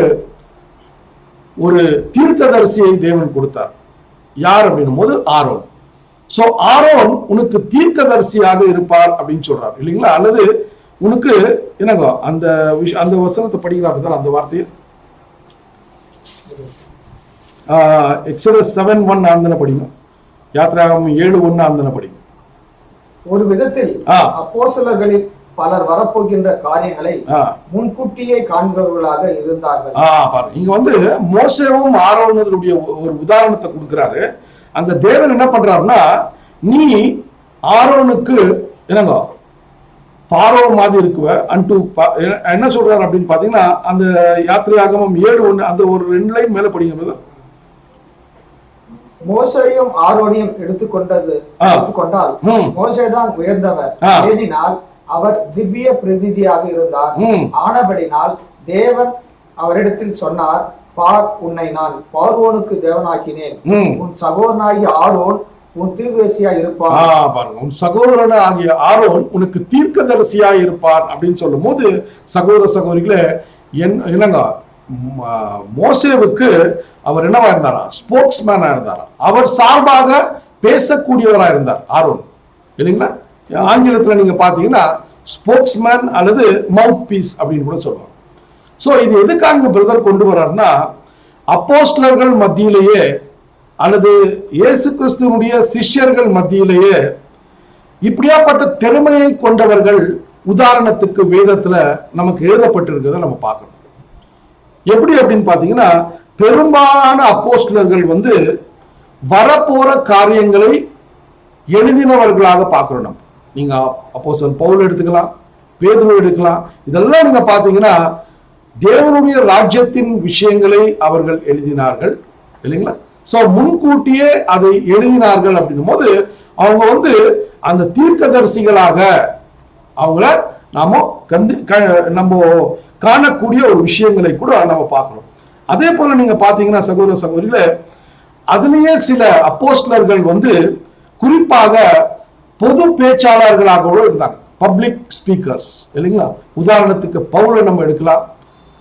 ஒரு தீர்க்கதரிசியை தேவன் கொடுத்தார். யார் அப்படின்னும் போது ஆரோன். சோ ஆரோன் உனக்கு தீர்க்கதரிசியாக இருப்பார் அப்படின்னு சொல்றார் இல்லைங்களா. அல்லது உனக்கு என்னங்க அந்த வசனத்தை படிக்கிறார் அந்த வார்த்தையை எக்ஸோடஸ் 7:1 ஆந்தன படிங்க, யாத்திராகமம் 7:1 ஆந்தன படிங்க. ஒரு விதத்தில் அப்போஸ்தலர்களில் பலர் வரப்போகின்ற காரியங்களை முன்கூட்டியே காண்பவர்களாக இருந்தார்கள். பாருங்க, இங்க மோசேவும் ஆரோனுடைய ஒரு உதாரணத்தை கொடுக்கிறாரு. அந்த தேவன் என்ன பண்றாருன்னா, நீ ஆரோனுக்கு என்னங்க பாரோ மாதிரி இருக்குவ அன்டு என்ன சொல்றாரு அப்படின்னு பாத்தீங்கன்னா, அந்த யாத்திரையாகமம் 7:1 அந்த ஒரு 2 லைன் மேல படிங்க. மோசேயும் ஆரோனையும் எடுத்துக்கொண்டால் மோசேதான் உயர்ந்தவர், ஏனெனில் அவர் திவ்ய பிரதிநிதியாக இருந்தார். ஆனபடினால் தேவன் அவரிடத்தில் சொன்னார், பார், உன்னை நான் பார்வோனுக்கு தேவனாக்கினேன், உன் சகோதரனாகிய ஆரோன் உன் தீர்க்கதரிசியா இருப்பான். பாருங்க, உன் சகோதரனாகிய ஆரோன் உனக்கு தீர்க்கதரிசியா இருப்பார் அப்படின்னு சொல்லும் போது சகோதர சகோதரிகளே, என்னங்க மோசேவுக்கு அவர் என்னவா இருந்தாரா, ஸ்போக்ஸ்மேனா இருந்தாரா, அவர் சார்பாக பேசக்கூடியவராக இருந்தார் ஆரோன் இல்லைங்களா. ஆங்கிலத்தில் நீங்க பாத்தீங்கன்னா ஸ்போக்ஸ்மேன் அல்லது மவுத் பீஸ் அப்படின்னு கூட சொல்லுவாங்க. ஸோ இது எதுக்காக பிரதர் கொண்டு வர்றாருன்னா, அப்போஸ்தலர்கள் மத்தியிலேயே அல்லது இயேசு கிறிஸ்துவனுடைய சிஷ்யர்கள் மத்தியிலேயே இப்படியாப்பட்ட திறமையை கொண்டவர்கள் உதாரணத்துக்கு வேதத்துல நமக்கு எழுதப்பட்டிருக்கிறத நம்ம பார்க்கணும். எப்படி அப்படின்னு பாத்தீங்கன்னா, பெரும்பாலான அப்போஸ்தலர்கள் வரப்போற காரியங்களை எழுதினவர்களாக பார்க்கிறோம். நம்ம நீங்க அப்போஸ்தலன் பவுல் எடுத்துக்கலாம், பேதுரு எடுக்கலாம், இதெல்லாம் நீங்க பாத்தீங்கன்னா தேவனுடைய ராஜ்யத்தின் விஷயங்களை அவர்கள் எழுதினார்கள் இல்லைங்களா. சோ முன்கூட்டியே அதை எழுதினார்கள் அப்படின்னும் போது அவங்க அந்த தீர்க்கதரிசிகளாக அவங்கள நம்ம காணக்கூடிய ஒரு விஷயங்களை கூட நம்ம பார்க்கிறோம். அதே போல நீங்க பாத்தீங்கன்னா சகோதர சகோதரிகளே, அதுலயே சில அப்போஸ்தலர்கள் குறிப்பாக பொது பேச்சாளர்களாக கூட இருந்தாங்க, பப்ளிக் ஸ்பீக்கர்ஸ் இல்லைங்களா. உதாரணத்துக்கு பவுலை நம்ம எடுக்கலாம்,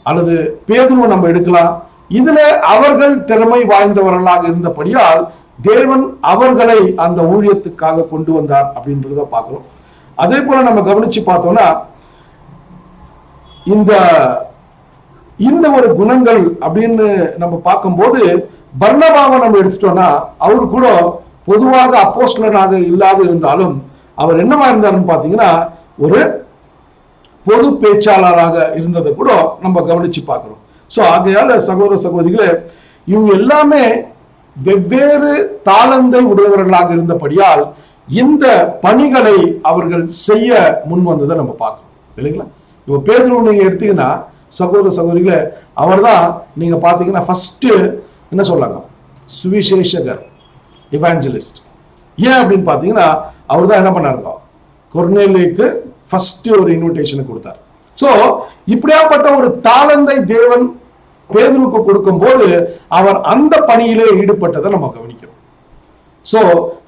அல்லது பேதுருவை நம்ம எடுக்கலாம். இதுல அவர்கள் திறமை வாய்ந்தவர்களாக இருந்தபடியால் தேவன் அவர்களை அந்த ஊழியத்துக்காக கொண்டு வந்தார் அப்படின்றத பார்க்கிறோம். அதே போல நம்ம கவனிச்சு பார்த்தோம்னா இந்த ஒரு குணங்கள் அப்படின்னு நம்ம பார்க்கும்போது பர்னபாவை நம்ம எடுத்துட்டோம்னா அவரு கூட பொதுவாக அப்போஸ்தலனாக இல்லாத இருந்தாலும் அவர் என்னவா இருந்தாருன்னு பாத்தீங்கன்னா ஒரு பொது பேச்சாளராக இருந்ததை கூட நம்ம கவனிச்சு பார்க்கிறோம். சோ ஆகையால சகோதர சகோதரிகளே, இவங்க எல்லாமே வெவ்வேறு தாளந்தை உடையவர்களாக இருந்தபடியால் இந்த பணிகளை அவர்கள் செய்ய முன் வந்ததை நம்ம பார்க்கிறோம் இல்லைங்களா. இப்ப பேதுரு நீங்க எடுத்தீங்கன்னா சகோதர சகோதரிகளே, அவர் தான் நீங்க பாத்தீங்கன்னா ஃபர்ஸ்ட் என்ன சொல்லாங்க, சுவிசேஷகர், இவாஞ்சலிஸ்ட். ஏன் அப்படின்னு பாத்தீங்கன்னா அவர் தான் என்ன பண்ணாருங்க, கொர்நேலியுக்கு ஃபர்ஸ்ட் ஒரு இன்விடேஷனை கொடுத்தார். சோ இப்படியாப்பட்ட ஒரு தாளந்தை தேவன் பேதுருக்கு கொடுக்கும் போது அவர் அந்த பணியிலே ஈடுபட்டதை நம்ம கவனிக்கிறோம். சோ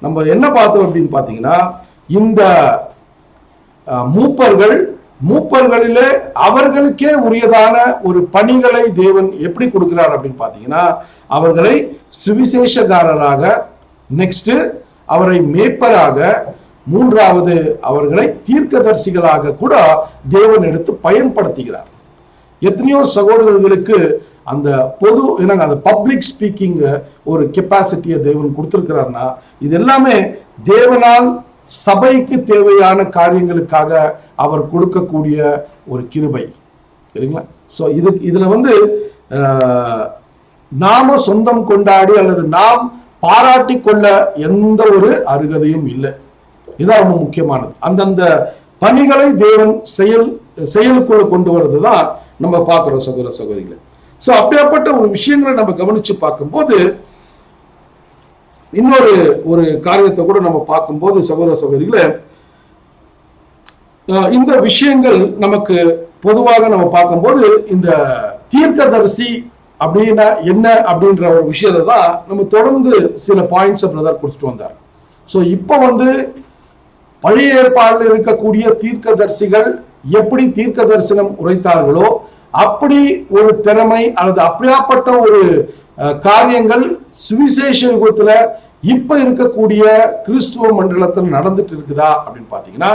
நம்ம என்ன பார்த்தோம் அப்படின்னு பாத்தீங்கன்னா இந்த மூப்பர்களிலே அவர்களுக்கே உரியதான ஒரு பணிகளை தேவன் எப்படி கொடுக்கிறார் அப்படின்னு பாத்தீங்கன்னா அவர்களை சுவிசேஷகாரராக, நெக்ஸ்ட் அவரை மேய்ப்பராக, மூன்றாவது அவர்களை தீர்க்கதரிசிகளாக கூட தேவன் எடுத்து பயன்படுத்துகிறார். எத்தனையோ சகோதரர்களுக்கு அந்த அந்த பப்ளிக் ஸ்பீக்கிங் ஒரு கெப்பாசிட்டியை தேவன் கொடுத்திருக்கிறார்னா இது எல்லாமே தேவனால் சபைக்கு தேவையான காரியங்களுக்காக அவர் கொடுக்கக்கூடிய ஒரு கிருபை சரிங்களா. சோ இதுல நாம சொந்தம் கொண்டாடி அல்லது நாம் பாராட்டி கொள்ள எந்த ஒரு அருகதையும் இல்லை. இதுதான் ரொம்ப முக்கியமானது. அந்தந்த பணிகளை தேவன் செயலுக்குள்ள கொண்டு வர்றதுதான் நம்ம பார்க்கிறோம் சகோதர சகோதரிகளை. சோ அப்படியாப்பட்ட ஒரு விஷயங்களை நம்ம கவனிச்சு பார்க்கும்போது இன்னொரு ஒரு காரியத்தை கூட நம்ம பார்க்கும்போது சகோதர சகோதரிகளை, இந்த விஷயங்கள் நமக்கு பொதுவாக நம்ம பார்க்கும்போது இந்த தீர்க்கதரிசி அப்படின்னா என்ன அப்படின்ற ஒரு விஷயத்தை தான் நம்ம தொடர்ந்து சில பாயிண்ட்ஸ் பிரதர் கொடுத்துட்டு வந்தார். ஸோ இப்போ பழைய ஏற்பாட்டில் இருக்கக்கூடிய தீர்க்கதரிசிகள் எப்படி தீர்க்க தரிசனம் உரைத்தார்களோ அப்படி ஒரு திறமை அல்லது அப்படியாப்பட்ட ஒரு காரியங்கள் சுவிசேஷ யுகத்துல இப்ப இருக்கக்கூடிய கிறிஸ்துவ மண்டலத்தில் நடந்துட்டு இருக்குதா அப்படின்னு பாத்தீங்கன்னா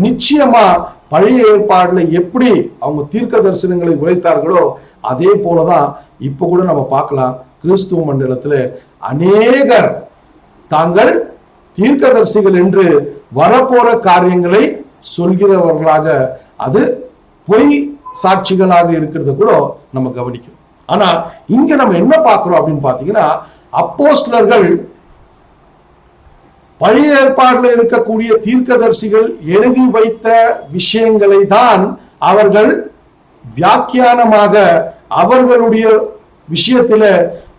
நிச்சயமா பழைய ஏற்பாடுல எப்படி அவங்க தீர்க்க தரிசனங்களை உரைத்தார்களோ அதே போலதான் இப்ப கூட நம்ம பார்க்கலாம். கிறிஸ்துவ மண்டலத்துல அநேகர் தாங்கள் தீர்க்கதரிசிகள் என்று வரப்போற காரியங்களை சொல்கிறவர்களாக அது பொய் சாட்சிகளாக இருக்கிறத கூட நம்ம கவனிக்கிறோம். ஆனா இங்க நம்ம என்ன பார்க்கிறோம் அப்படின்னு பாத்தீங்கன்னா அப்போஸ்தலர்கள் பழைய ஏற்பாடுல இருக்கக்கூடிய தீர்க்கதரிசிகள் எழுதி வைத்த விஷயங்களை தான் அவர்கள் வியாக்கியானமாக அவர்களுடைய விஷயத்தில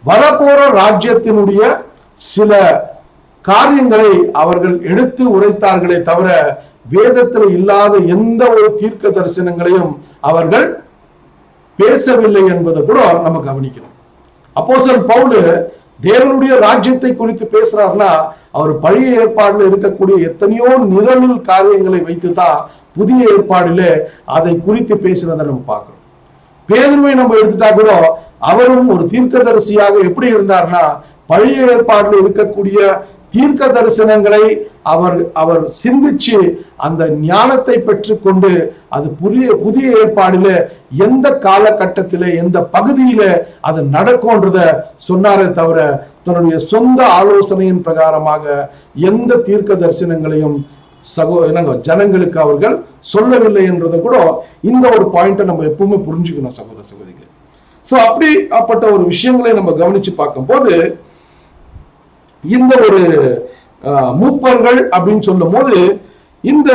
வரப்போற ராஜ்யத்தினுடைய சில காரியங்களை அவர்கள் எடுத்து உரைத்தார்களே தவிர வேதத்தில் இல்லாத எந்த ஒரு தீர்க்க தரிசனங்களையும் அவர்கள் பேசவில்லை என்பதை கூட நம்ம கவனிக்கணும். அப்போஸ்தலன் பவுல் தேவனுடைய ராஜ்யத்தை குறித்து பேசுறாருன்னா அவர் பழைய ஏற்பாடுல இருக்கக்கூடிய எத்தனையோ நிழலில் காரியங்களை வைத்துதான் புதிய ஏற்பாடுல அதை குறித்து பேசுறதை நம்ம பார்க்கிறோம். பேதுருவை நம்ம எடுத்துட்டா கூட அவரும் ஒரு தீர்க்கதரிசியாக எப்படி இருந்தார்னா பழைய ஏற்பாடுல இருக்கக்கூடிய தீர்க்க தரிசனங்களை அவர் சிந்திச்சு அந்த ஞானத்தை பெற்றுக்கொண்டு அது புதிய ஏற்பாடில எந்த காலகட்டத்தில எந்த பகுதியில அது நடக்கும்ன்றத சொன்னாரே தவிர தன்னுடைய சொந்த ஆலோசனையின் பிரகாரமாக எந்த தீர்க்க தரிசனங்களையும் ஜனங்களுக்கு அவர்கள் சொல்லவில்லை என்றதை கூட இந்த ஒரு பாயிண்ட நம்ம எப்பவுமே புரிஞ்சுக்கணும் சகோதர சகோதரிகளே. சோ அப்படிப்பட்ட ஒரு விஷயங்களை நம்ம கவனிச்சு பார்க்கும்போது இந்த ஒரு மூப்பர்கள் அப்படின்னு சொல்லும் போது இந்த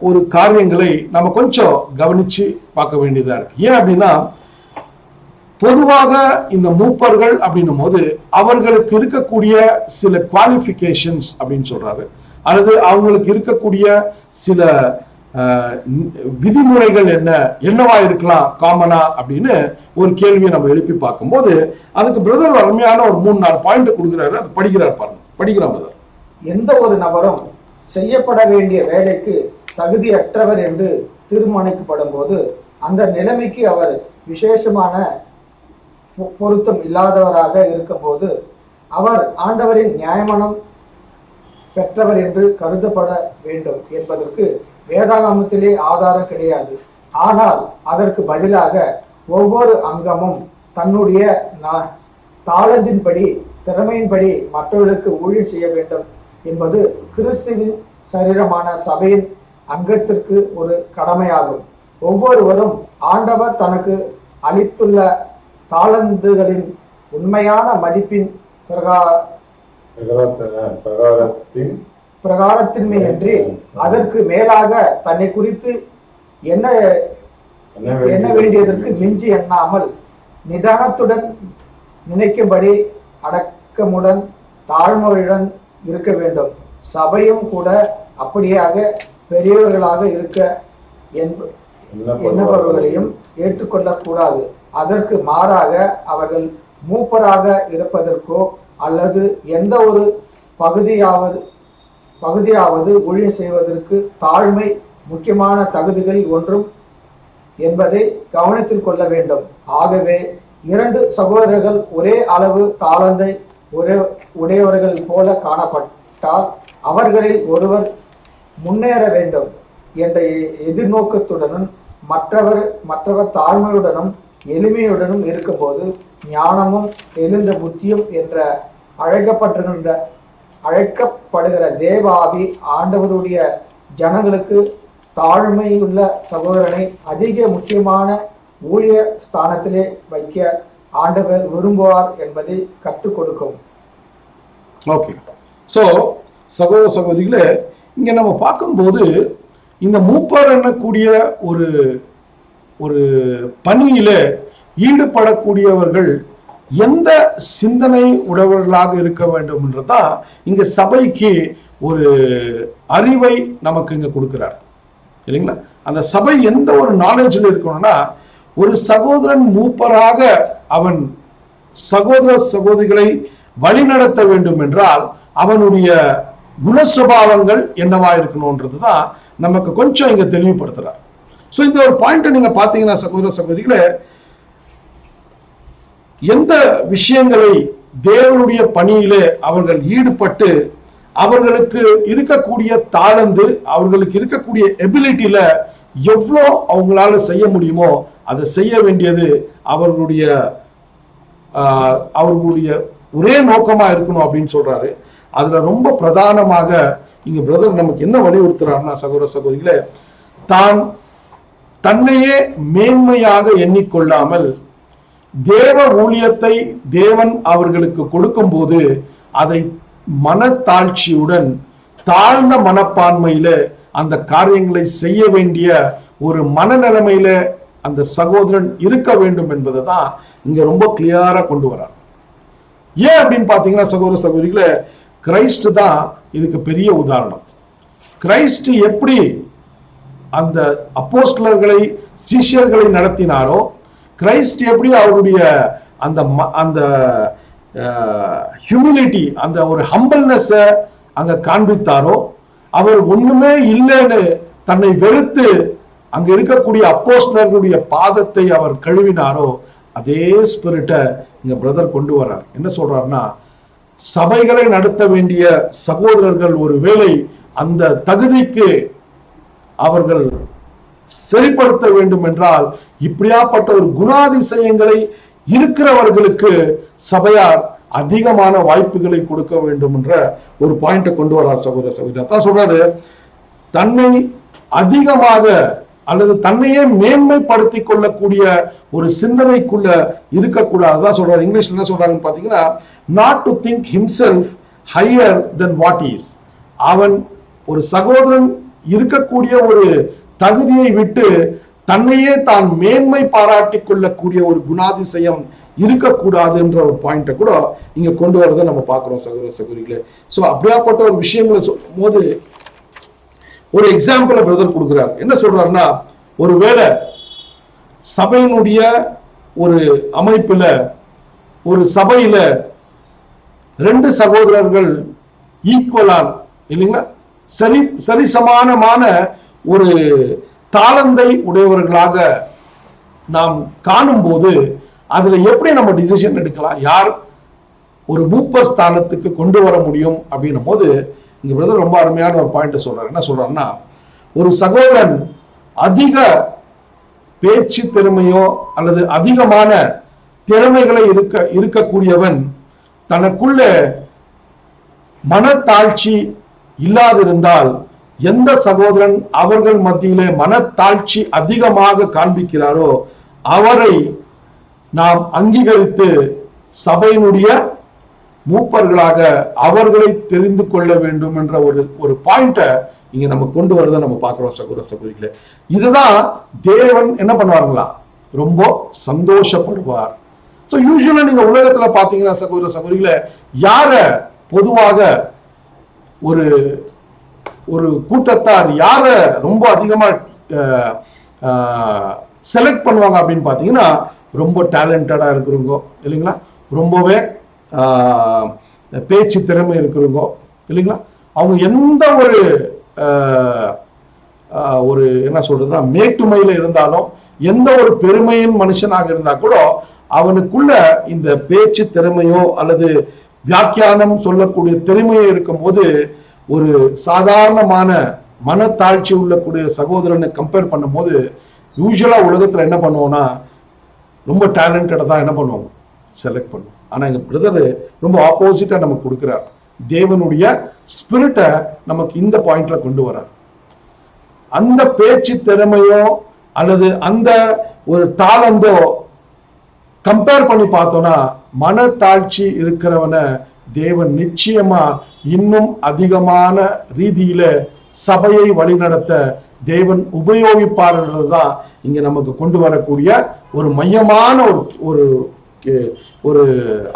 ஒரு காரியங்களை நம்ம கொஞ்சம் கவனிச்சு பார்க்க வேண்டியதா இருக்கு. ஏன் அப்படின்னா பொதுவாக இந்த மூப்பர்கள் அப்படின்னும் போது அவர்களுக்கு இருக்கக்கூடிய சில குவாலிஃபிகேஷன்ஸ் அப்படின்னு சொல்றாரு அல்லது அவங்களுக்கு இருக்கக்கூடிய சில விதிமுறைகள் என்னவா இருக்கலாம் காமனா அப்படின்னு ஒரு கேள்வியை நம்ம எழுப்பி பார்க்கும்போது அதுக்கு பிரதர் அருமையான ஒரு 3-4 பாயிண்ட் கொடுக்குறாரு. அது படிக்கிறார் பாருங்க. படிக்கிறார் பிரதர். எந்த ஒரு நபரும் செய்யப்பட வேண்டிய வேலைக்கு தகுதியற்றவர் என்று தீர்மானிக்கப்படும் போது அந்த நிலைமைக்கு அவர் விசேஷமான பொருத்தம் இல்லாதவராக இருக்கும் போது அவர் ஆண்டவரின் நியாயமனம் பெற்றவர் என்று கருதப்பட வேண்டும் என்பதற்கு வேதாகமத்திலே ஆதாரம் கிடையாது. ஆனால் அதற்கு பதிலாக ஒவ்வொரு அங்கமும் தன்னுடைய தாளத்தின்படி திறமையின்படி மற்றவர்களுக்கு ஊழியம் செய்ய வேண்டும் என்பது கிறிஸ்துவின் சரீரமான சபையின் அங்கத்திற்கு ஒரு கடமையாகும். ஒவ்வொருவரும் ஆண்டவர் தனக்கு அளித்துள்ள தாளந்துகளின் உண்மையான மதிப்பின் பிரகாரத்தின்மையின்றி அதற்கு மேலாக தன்னை குறித்து என்ன வேண்டியதற்கு மிஞ்சி எண்ணாமல் நிதானத்துடன் நினைக்கும்படி அடக்கமுடன் தாழ்மையுடன் இருக்க வேண்டும். சபையும் கூட அப்படியாக பெரியவர்களாக இருக்க என்பவர்களையும் ஏற்றுக்கொள்ளக்கூடாது. அதற்கு மாறாக அவர்கள் மூப்பராக இருப்பதற்கோ அல்லது எந்த ஒரு பகுதியாவது ஊழியம் செய்வதற்கு தாழ்மை முக்கியமான தகுதிகளில் ஒன்றும் என்பதை கவனத்தில் கொள்ள வேண்டும். ஆகவே 2 சகோதரர்கள் ஒரே அளவு தாளந்தை உடையவர்கள் போல காணப்பட்டால் அவர்களில் ஒருவர் முன்னேற வேண்டும் என்ற எதிர்நோக்கத்துடனும் மற்றவர் தாழ்மையுடனும் எளிமையுடனும் இருக்கும்போது ஞானமும் எழுந்த புத்தியும் என்ற அழைக்கப்படுகிற தேவாவி ஆண்டவருடைய ஜனங்களுக்கு தாழ்மையுள்ள சகோதரனை அதிக முக்கியமான ஊழிய ஸ்தானத்திலே வைக்க ஆண்டவர் விரும்புவார் என்பதை கற்றுக் கொடுக்கும். ஓகே. ஸோ சகோதர சகோதரிகளே, இங்க நம்ம பார்க்கும்போது இந்த மூப்பர் என்னக்கூடிய ஒரு பணியில ஈடுபடக்கூடியவர்கள் எந்த சிந்தனை உடையவர்களாக இருக்க வேண்டும் என்றதான் இங்க சபைக்கு ஒரு அறிவை நமக்கு இங்க கொடுக்கிறார் இல்லைங்களா? அந்த சபை எந்த ஒரு நாலேஜில் இருக்கணும்னா, ஒரு சகோதரன் மூப்பராக அவன் சகோதர சகோதரிகளை வழிநடத்த வேண்டும் என்றால் அவனுடைய குணசுபாவங்கள் என்னவா இருக்கணும்ன்றதுதான் நமக்கு கொஞ்சம் இங்க தெளிவுபடுத்துறார். ஸோ இந்த ஒரு பாயிண்ட் நீங்க பாத்தீங்கன்னா சகோதர சகோதரிகளே, எந்த விஷயங்களை தேவனுடைய பணியிலே அவர்கள் ஈடுபட்டு அவர்களுக்கு இருக்கக்கூடிய தாளந்து அவர்களுக்கு இருக்கக்கூடிய எபிலிட்டியில எவ்வளோ அவங்களால செய்ய முடியுமோ அதை செய்ய வேண்டியது அவர்களுடைய ஒரே நோக்கமா இருக்கணும் அப்படின்னு சொல்றாரு. அதுல ரொம்ப பிரதானமாக இங்க பிரதர் நமக்கு என்ன வலியுறுத்துறாருன்னா சகோதர சகோதரிகளே, தன்னையே மேன்மையாக எண்ணிக்கொள்ளாமல் தேவ ஊழியத்தை தேவன் அவர்களுக்கு கொடுக்கும் போது அதை மனத்தாழ்ச்சியுடன் தாழ்ந்த மனப்பான்மையில அந்த காரியங்களை செய்ய வேண்டிய ஒரு மனநிலைமையில அந்த சகோதரன் இருக்க வேண்டும் என்பதை தான் இங்க ரொம்ப கிளியரா கொண்டு வரார். ஏன் அப்படின்னு பாத்தீங்கன்னா சகோதர சகோதரிகளே, கிரைஸ்ட் தான் இதுக்கு பெரிய உதாரணம். கிரைஸ்ட் எப்படி அந்த அப்போஸ்தலர்களை சிஷ்யர்களை நடத்தினாரோ, கிரைஸ்ட் எப்படி அவருடைய அந்த ஹியூமிலிட்டி அந்த ஒரு ஹம்பிள்னஸ் அங்க காண்பித்தாரோ, அவர் ஒண்ணுமே இல்லைன்னு தன்னை வெறுத்து அங்க இருக்கக்கூடிய அப்போஸ்தலர்களுடைய பாதத்தை அவர் கழுவினாரோ, அதே ஸ்பிரிட்டை இங்க பிரதர் கொண்டு வர்றார். என்ன சொல்றாருன்னா, சபைகளை நடத்த வேண்டிய சகோதரர்கள் ஒருவேளை அந்த தகுதிக்கு அவர்கள் சரிப்படுத்த வேண்டும் என்றால் இப்படியாப்பட்ட ஒரு குணாதிசயங்களை இருக்கிறவர்களுக்கு சபையார் அதிகமான வாய்ப்புகளை கொடுக்க வேண்டும் என்ற ஒரு பாயிண்டை கொண்டு வரார் சகோதர சகோதரி. அதான் சொல்றாரு, தன்னை அதிகமாக அல்லது தன்னையே மேன்மைப்படுத்தி கொள்ளக்கூடிய ஒரு சிந்தனைக்குள்ள இருக்கக்கூடாதுதான் சொல்றாரு. இங்கிலீஷ்ல என்ன சொல்றாங்கன்னு பாத்தீங்கன்னா, not to think himself higher then what is. அவன் ஒரு சகோதரன் இருக்கக்கூடிய ஒரு தகுதியை விட்டு தன்னையே தான் மேன்மை பாராட்டி கொள்ளக்கூடிய ஒரு குணாதிசயம் இருக்கக்கூடாது என்ற ஒரு பாயிண்ட்டை கூட இங்க கொண்டு வரதை நம்ம பார்க்கிறோம் சகோதர சகோதரிகளே. ஸோ அப்படியாப்பட்ட ஒரு விஷயங்களை சொல்லும் போது ஒரு எக்ஸாம்பிள பிரதர் கொடுக்கிறார். என்ன சொல்றாருன்னா, ஒருவேளை சபையினுடைய ஒரு அமைப்புல, ஒரு சபையில 2 சகோதரர்கள் ஈக்குவலான இல்லைங்களா, சரிசமானமான ஒரு தாளந்தை உடையவர்களாக நாம் காணும் போது அதுல எப்படி நம்ம டிசிஷன் எடுக்கலாம், யார் ஒரு மூப்பர் ஸ்தானத்துக்கு கொண்டு வர முடியும் அப்படின்னும் போது இங்க பிரதர் ரொம்ப அருமையான ஒரு பாயிண்ட் சொல்றாரு. என்ன சொல்றாருன்னா, ஒரு சகோதரன் அதிக பேச்சு திறமையோ அல்லது அதிகமான திறமைகளை இருக்கக்கூடியவன் தனக்குள்ள மனத்தாழ்ச்சி இல்லாதிருந்தால், எந்த சகோதரன் அவர்கள் மத்தியிலே மனத்தாழ்ச்சி அதிகமாக காண்பிக்கிறாரோ அவரை நாம் அங்கீகரித்து சபையினுடைய மூப்பர்களாக அவர்களை தெரிந்து கொள்ள வேண்டும் என்ற ஒரு பாயிண்ட இங்க நம்ம கொண்டு வரதை நம்ம பார்க்கிறோம் சகோதர சகோதரிகளே. இதுதான் தேவன் என்ன பண்ணுவாருங்களா, ரொம்ப சந்தோஷப்படுவார். சோ யூசுவலா நீங்க உலகத்துல பாத்தீங்கன்னா சகோதர சகோதரிகளே, யார பொதுவாக ஒரு ஒரு கூட்டத்தார் யார ரொம்ப அதிகமா செலக்ட் பண்ணுவாங்க அப்படின்னு பாத்தீங்கன்னா, ரொம்ப டேலண்டடா இருக்கிறவங்க இல்லைங்களா, ரொம்பவே பேச்சு திறமை இருக்கிறவங்க இல்லைங்களா, அவங்க எந்த ஒரு என்ன சொல்றதுன்னா மேட்டுமையில இருந்தாலும், எந்த ஒரு பெருமையின் மனுஷனாக இருந்தா கூட அவனுக்குள்ள இந்த பேச்சு திறமையோ அல்லது வியாக்கியானம் சொல்லக்கூடிய திறமையோ இருக்கும் போது ஒரு சாதாரணமான மனத்தாழ்ச்சி உள்ளக்கூடிய சகோதரனை கம்பேர் பண்ணும் போது யூஸ்வலா உலகத்துல என்ன பண்ணுவோம்னா, ரொம்ப டேலண்டடா தான் என்ன பண்ணுவோம், செலக்ட் பண்ணுவோம். ஆனா எங்க பிரதர் ரொம்ப ஆப்போசிட்டா நமக்கு கொடுக்கிறார். தேவனுடைய ஸ்பிரிட்டை நமக்கு இந்த பாயிண்ட்ல கொண்டு வரார். அந்த பேச்சு திறமையோ அல்லது அந்த ஒரு தாளந்தோ கம்பேர் பண்ணி பார்த்தோம்னா, மனத்தாழ்ச்சி இருக்கிறவனை தேவன் நிச்சயமா இன்னும் அதிகமான ரீதியில சபையை வழிநடத்த தேவன் உபயோகிப்பார்ன்றதுதான் இங்க நமக்கு கொண்டு வரக்கூடிய ஒரு மையமான ஒரு ஒரு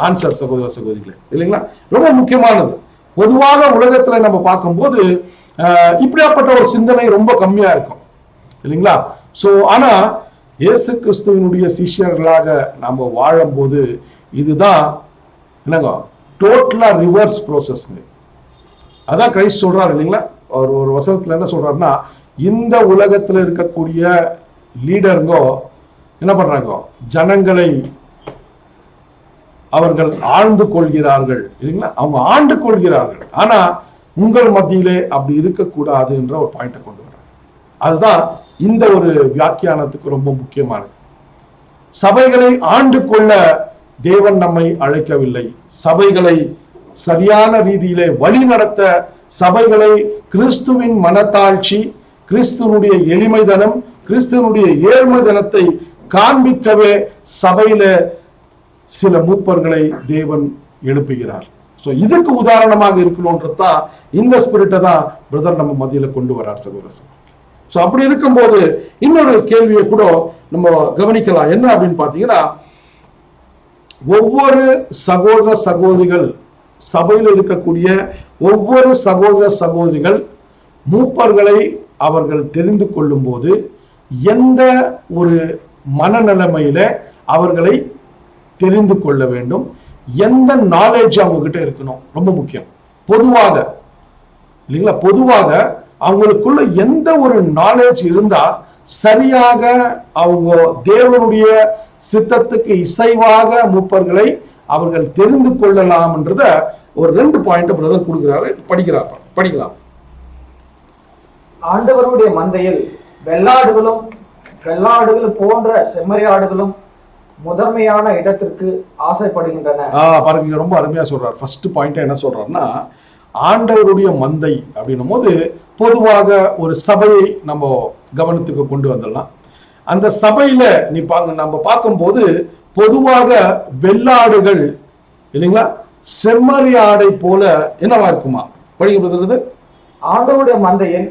ஆன்சர் சகோதர சகோதரிகளே இல்லைங்களா, ரொம்ப முக்கியமானது. பொதுவாக உலகத்துல நம்ம பார்க்கும்போது இப்படியாப்பட்ட ஒரு சிந்தனை ரொம்ப கம்மியா இருக்கும் இல்லைங்களா. சோ ஆனா இயேசு கிறிஸ்துவனுடைய சிஷ்யர்களாக நாம வாழும்போது இதுதான் என்னங்க டோட்டலா ரிவர்ஸ் ப்ரோசஸ். அதான் கிரைஸ்ட் சொல்றாரு இல்லைங்களா, ஒரு வசனத்துல என்ன சொல்றாருன்னா, இந்த உலகத்துல இருக்கக்கூடிய லீடருங்கோ என்ன பண்றாங்க, ஜனங்களை அவர்கள் ஆழ்ந்து கொள்கிறார்கள் இல்லைங்களா, அவங்க ஆண்டு கொள்கிறார்கள். ஆனா உங்கள் மத்தியிலே அப்படி இருக்கக்கூடாது என்ற ஒரு பாயிண்ட கொண்டு வர்றாங்க. அதுதான் இந்த ஒரு வியாக்கியானத்துக்கு ரொம்ப முக்கியமானது. சபைகளை ஆண்டு கொள்ள தேவன் நம்மை அழைக்கவில்லை. சபைகளை சரியான ரீதியிலே வழி நடத்த, சபைகளை கிறிஸ்துவின் மனத்தாழ்ச்சி, கிறிஸ்துவனுடைய எளிமைதனம், கிறிஸ்துவனுடைய ஏழ்மைதனத்தை காண்பிக்கவே சபையில சில மூப்பர்களை தேவன் எழுப்புகிறார். சோ இதுக்கு உதாரணமாக இருக்கணும்ன்றதான் இந்த ஸ்பிரிட்டை தான் பிரதர் நம்ம மத்தியில கொண்டு வரார் சகோதரர். சோ அப்படி இருக்கும்போது இன்னொரு கேள்வியை கூட நம்ம கவனிக்கலாம். என்ன அப்படின்னு பாத்தீங்கன்னா, ஒவ்வொரு சகோதர சகோதரிகள், சபையில் இருக்கக்கூடிய ஒவ்வொரு சகோதர சகோதரிகள் மூப்பர்களை அவர்கள் தெரிந்து கொள்ளும் போது எந்த ஒரு மனநிலைமையில அவர்களை தெரிந்து கொள்ள வேண்டும், எந்த நாலேஜ் அவங்க கிட்ட இருக்கணும், ரொம்ப முக்கியம். பொதுவாக இல்லைங்களா, பொதுவாக அவங்களுக்குள்ள எந்த ஒரு நாலேஜ் இருந்தா சரியாக அவங்க தேவனுடைய சித்தத்துக்கு இசைவாக மூப்பர்களை அவர்கள் தெரிந்து கொள்ளலாம் என்றத ஒரு 2 பாயிண்ட் பிரதர் கொடுக்கிறாரு. படிக்கலாம். ஆண்டவருடைய மந்தையில் வெள்ளாடுகளும் போன்ற செம்மறியாடுகளும் முதன்மையான இடத்திற்கு ஆசைப்படுகின்றன. பாருங்க, ரொம்ப அருமையா சொல்றாரு. ஃபர்ஸ்ட் பாயிண்ட் என்ன சொல்றாருன்னா, ஆண்டவருடைய மந்தை அப்படின்னும் போது பொதுவாக ஒரு சபையை நம்ம கவனத்துக்கு கொண்டு வந்துடலாம். அந்த சபையில நம்ம பார்க்கும்போது பொதுவாக வெள்ளாடுகள் இல்லைங்களா, செம்மறி ஆடை போல என்னவா இருக்குமா, படிக்கிறது ஆண்டவருடைய மந்தையில்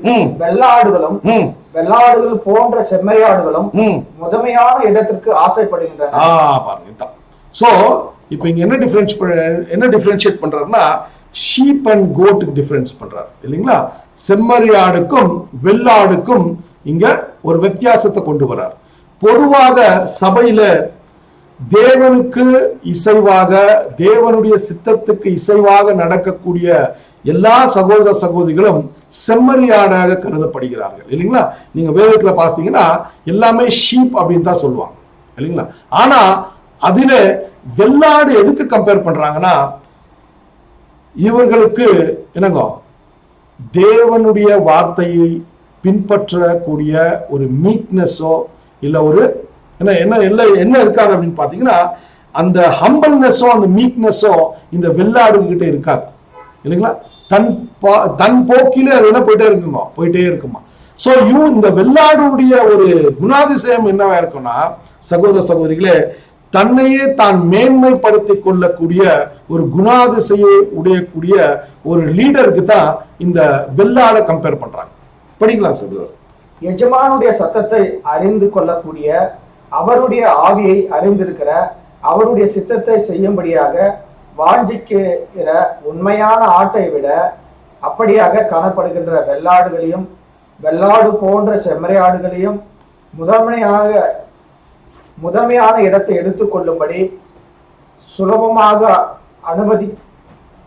வெள்ளாடுகள் போன்ற செம்மறியாடுகளும் முதன்மையான இடத்திற்கு ஆசைப்படுகின்றன. பாருங்க. சோ இப்போ இங்க என்ன டிஃபரன்ஷியேட் பண்றாருன்னா, ஷீப் அண்ட் கோட்டுக்கு டிஃபரன்ஸ் பண்றாரு இல்லைங்களா. செம்மறியாடுக்கும் வெள்ளாடுக்கும் இங்க ஒரு வித்தியாசத்தை கொண்டு வர்றார். பொதுவாக சபையில தேவனுக்கு இசைவாக, தேவனுடைய சித்தத்துக்கு இசைவாக நடக்கக்கூடிய எல்லா சகோதர சகோதரிகளும் செம்மறியாடாக கருதப்படுகிறார்கள் இல்லைங்களா. நீங்க வேதத்துல பார்த்தீங்கன்னா எல்லாமே ஷீப் அப்படின்னு தான் சொல்லுவாங்க இல்லைங்களா. ஆனா அதுல வெள்ளாடு எதுக்கு கம்பேர் பண்றாங்கன்னா, இவர்களுக்கு என்னங்க தேவனுடைய வார்த்தையை பின்பற்றக்கூடிய ஒரு மீக்னஸோ இல்ல ஒரு என்ன இருக்காது அப்படின்னு பாத்தீங்கன்னா, அந்த ஹம்பிள்னஸோ அந்த மீக்னஸோ இந்த வெள்ளாடு கிட்ட இருக்காது இல்லைங்களா. தன் போக்கிலே அது என்ன போயிட்டே இருக்குமா. சோ இந்த வெள்ளாடுடைய ஒரு குணாதிசயம் என்னவா இருக்கும்னா, சகோதர சகோதரிகளே, தன்னையே தான் மேன்மைப்படுத்திக் கொள்ளக்கூடிய ஒரு குணாதிசையை உடையக்கூடிய ஒரு லீடருக்கு தான் இந்த வெள்ளாடை கம்பேர் பண்றாங்க. படிக்கலாம் சகோதரர். எஜமானுடைய சத்தத்தை அறிந்து கொள்ளக்கூடிய, அவருடைய ஆவியை அறிந்திருக்கிற, அவருடைய சித்தத்தை செய்யும்படியாக வாஞ்சிக்கிற உண்மையான ஆட்டை விட அப்படியாக காணப்படுகின்ற வெள்ளாடுகளையும் வெள்ளாடு போன்ற செம்மறியாடுகளையும் முதன்மையான இடத்தை எடுத்துக்கொள்ளும்படி சுலபமாக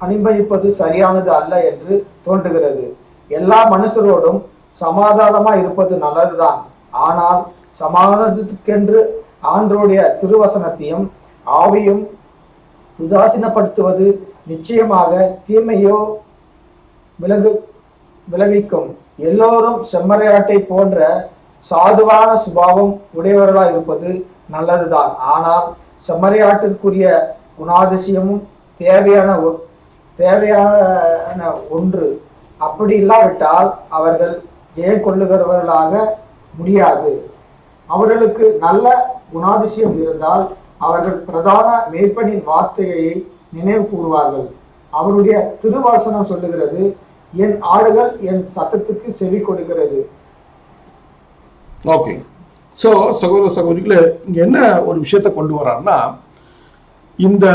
அனுமதிப்பது சரியானது அல்ல என்று தோன்றுகிறது. எல்லா மனுஷரோடும் சமாதானமா இருப்பது நல்லதுதான். ஆனால் சமாதானத்துக்கென்று ஆண்டோடைய திருவசனத்தையும் ஆவியும் உதாசீனப்படுத்துவது நிச்சயமாக தீமையோ விளைவிக்கும். எல்லோரும் செம்மறியாட்டை போன்ற சாதுவான சுபாவம் உடையவர்களாக இருப்பது நல்லதுதான். ஆனால் செம்மறியாட்டிற்குரிய குணாதிசயமும் தேவையான ஒன்று. அப்படி இல்லாவிட்டால் அவர்கள் ஜெயம் கொள்ளுகிறவர்களாக முடியாது. அவர்களுக்கு நல்ல குணாதிசயம் இருந்தால் அவர்கள் பிரதான மேய்ப்பனின் வார்த்தையை நினைவு கூறுவார்கள். அவருடைய திருவாசனம் சொல்லுகிறது, என் ஆடுகள் என் சத்தத்துக்கு செவி கொடுக்கிறது. ஓகே. சோ சகோதர சகோதரிகளே, இங்க என்ன ஒரு விஷயத்தை கொண்டு வர்றாருன்னா, இந்த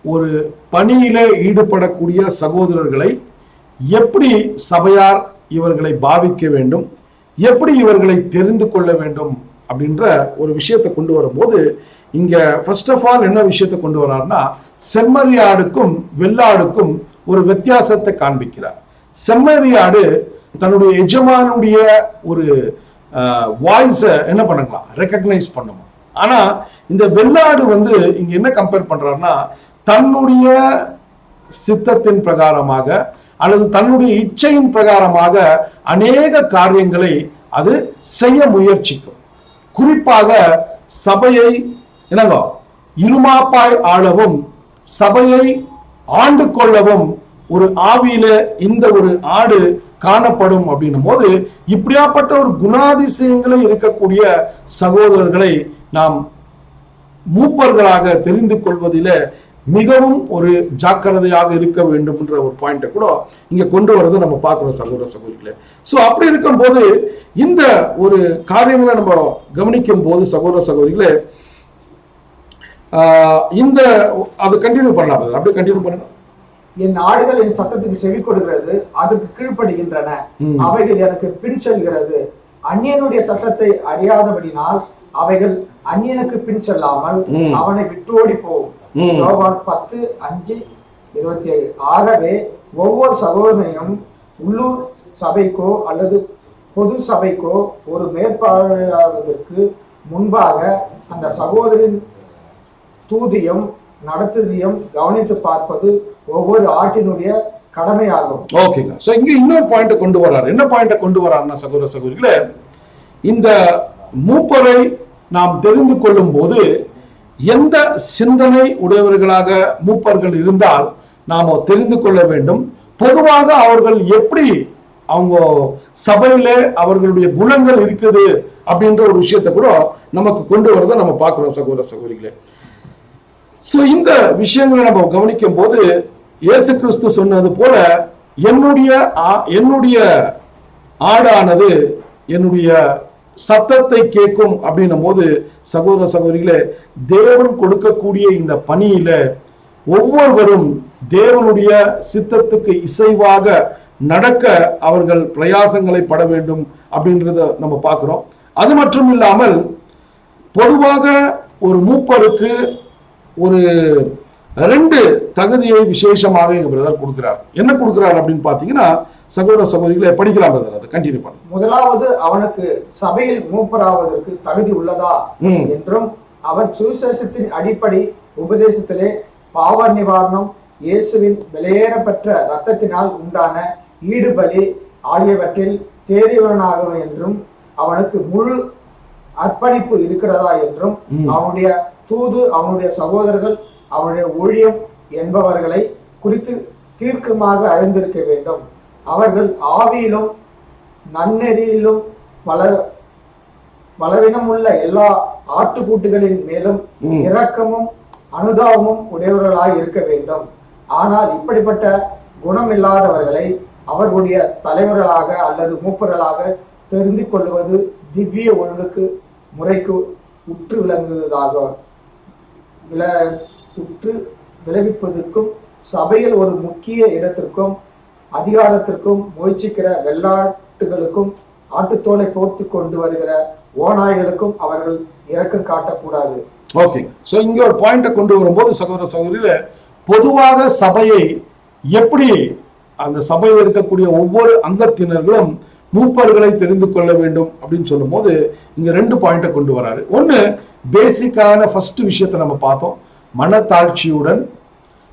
ஒரு பணியில ஈடுபடக்கூடிய சகோதரர்களை எப்படி சபையார் இவர்களை பாவிக்க வேண்டும், எப்படி இவர்களை தெரிந்து கொள்ள வேண்டும் அப்படின்ற ஒரு விஷயத்தை கொண்டு வரும்போது, இங்க ஃபர்ஸ்ட் ஆஃப் ஆல் என்ன விஷயத்தை கொண்டு வர்றாருன்னா, செம்மறியாடுக்கும் வெள்ளாடுக்கும் ஒரு வித்தியாசத்தை காண்பிக்கிறார். செம்மறியாடு தன்னுடைய எஜமானுடைய ஒரு வாய்ஸை என்ன பண்ணலாம், ரெக்கக்னைஸ் பண்ணும். ஆனா இந்த வெள்ளாடு இங்க என்ன கம்பேர் பண்றாருன்னா, தன்னுடைய சித்தத்தின் பிரகாரமாக அல்லது தன்னுடைய இச்சையின் பிரகாரமாக அநேக காரியங்களை அது செய்ய முயற்சிக்கும். குறிப்பாக சபையை என்னவோ இருமாப்பாய் ஆளவும் சபையை ஆண்டு கொள்ளவும் ஒரு ஆவியில இந்த ஒரு ஆடு காணப்படும் அப்படின்னும் போது, இப்படியாப்பட்ட ஒரு குணாதிசயங்களை இருக்கக்கூடிய சகோதரர்களை நாம் மூப்பர்களாக தெரிந்து கொள்வதில மிகவும் ஒரு ஜாக்கிரதையாக இருக்க வேண்டும் என்ற ஒரு பாயிண்ட்டை கூட இங்க கொண்டு வரது நம்ம பார்க்கிறோம் சகோதர சகோதரிகளே. சோ அப்படி இருக்கும் போது இந்த ஒரு காரியங்களை நம்ம கவனிக்கும் போது சகோதர சகோதரிகளே, இந்த அது கண்டினியூ பண்ணலாம். அப்படியே கண்டினியூ பண்ணுங்க. என் ஆடுகள் என் சத்தத்துக்கு செவி கொடுக்கிறது, அதுக்கு கீழ்ப்படுகின்றன, அவைகள் எனக்கு பின் செல்கிறது. அந்நியனுடைய சட்டத்தை அறியாதபடினால் அவைகள் அந்நியனுக்கு பின் செல்லாமல் அவனை விட்டு ஓடி போகும். 10:5-27. ஆகவே ஒவ்வொரு சகோதரனையும் உள்ளூர் சபைக்கோ அல்லது பொது சபைக்கோ ஒரு மேற்பார்வையாளருக்கு முன்பாக அந்த சகோதரின் தூதியும் நடத்துதியும் கவனித்து பார்ப்பது ஒவ்வொரு ஆட்டினுடைய கடமையாகும். ஓகேங்க. சோ இங்க இன்னொரு பாயிண்ட் கொண்டு வர்றாரு. என்ன பாயிண்ட கொண்டு வர்றாருன்னா சகோதர சகோதரிகளே, இந்த மூப்பரை நாம் தெரிந்து கொள்ளும் போது எந்த சிந்தனை உடையவர்களாக மூப்பர்கள் இருந்தால் நாம தெரிந்து கொள்ள வேண்டும். பொதுவாக அவர்கள் எப்படி அவங்க சபையில அவர்களுடைய குணங்கள் இருக்குது அப்படின்ற ஒரு விஷயத்தை கூட நமக்கு கொண்டு வரதை நம்ம பார்க்கிறோம் சகோதர சகோதரிகளே. சோ இந்த விஷயங்களை நம்ம கவனிக்கும் போது இயேசு கிறிஸ்து சொன்னது போல, என்னுடைய ஆடானது என்னுடைய சத்தத்தை கேட்கும் அப்படின்னும் போது சகோதர சகோதரிகளே, தேவன் கொடுக்கக்கூடிய இந்த பணியில ஒவ்வொருவரும் தேவனுடைய சித்தத்துக்கு இசைவாக நடக்க அவர்கள் பிரயாசங்களை பட வேண்டும் அப்படின்றத நம்ம பார்க்கிறோம். அது மட்டும் இல்லாமல் பொதுவாக ஒரு மூப்பருக்கு ஒரு 2 தகுதியை விசேஷமாக எங்க பிரதர் கொடுக்கிறார். என்ன கொடுக்கிறார் அப்படின்னு பாத்தீங்கன்னா, சகோதர சகோதரிகளை படிக்கலாம் பிரதர், அதை கண்டினியூ பண்ணு. முதலாவது, அவனுக்கு சபையில் மூப்பராவதற்கு தகுதி உள்ளதா என்றும், அவன் சுவிசேஷத்தின் அடிப்படை உபதேசத்திலே பாவ நிவாரணம், இயேசுவின் வெளியேறப்பெற்ற இரத்தத்தினால் உண்டான ஈடுபலி ஆகியவற்றில் தேறியவனாக என்றும், அவனுக்கு முழு அர்ப்பணிப்பு இருக்கிறதா என்றும், அவனுடைய தூது, அவனுடைய சகோதரர்கள், அவனுடைய ஊழியம் என்பவர்களை குறித்து தீர்க்கமாக அறிந்திருக்க வேண்டும். அவர்கள் ஆவியிலும் நன்னெறியிலும் பலவீனமுள்ள எல்லா ஆட்டுக்கூட்டுகளின் மேலும் இரக்கமும் அனுதாபமும் உடையவர்களாய் இருக்க வேண்டும். ஆனால் இப்படிப்பட்ட குணமில்லாதவர்களை அவர்களுடைய தலைவர்களாக அல்லது மூப்பர்களாக தெரிந்து கொள்வது திவ்ய ஒழுங்குக்கு முறைக்கு உற்று விளைவிப்பதற்கும் சபையில் ஒரு முக்கிய இடத்திற்கும் அதிகாரத்திற்கும் முயற்சிக்கிற வெள்ளாட்டுகளுக்கும் ஆட்டுத்தோலை போர்த்து கொண்டு வருகிற ஓநாய்களுக்கும் அவர்கள் இரக்கம் காட்டக்கூடாது. ஓகே, சோ இங்க ஒரு பாயிண்ட கொண்டு வரும்போது சகோதர சகோதரியில பொதுவாக சபையை எப்படி அந்த சபையில் இருக்கக்கூடிய ஒவ்வொரு அங்கத்தினர்களும் மூப்பர்களை தெரிந்து கொள்ள வேண்டும் அப்படின்னு சொல்லும் போது இங்க 2 பாயிண்ட கொண்டு வராரு. ஒன்னு, பேசிக்கான ஃபர்ஸ்ட் விஷயத்தை நம்ம பார்த்தோம். மனத்தாழ்ச்சியுடன்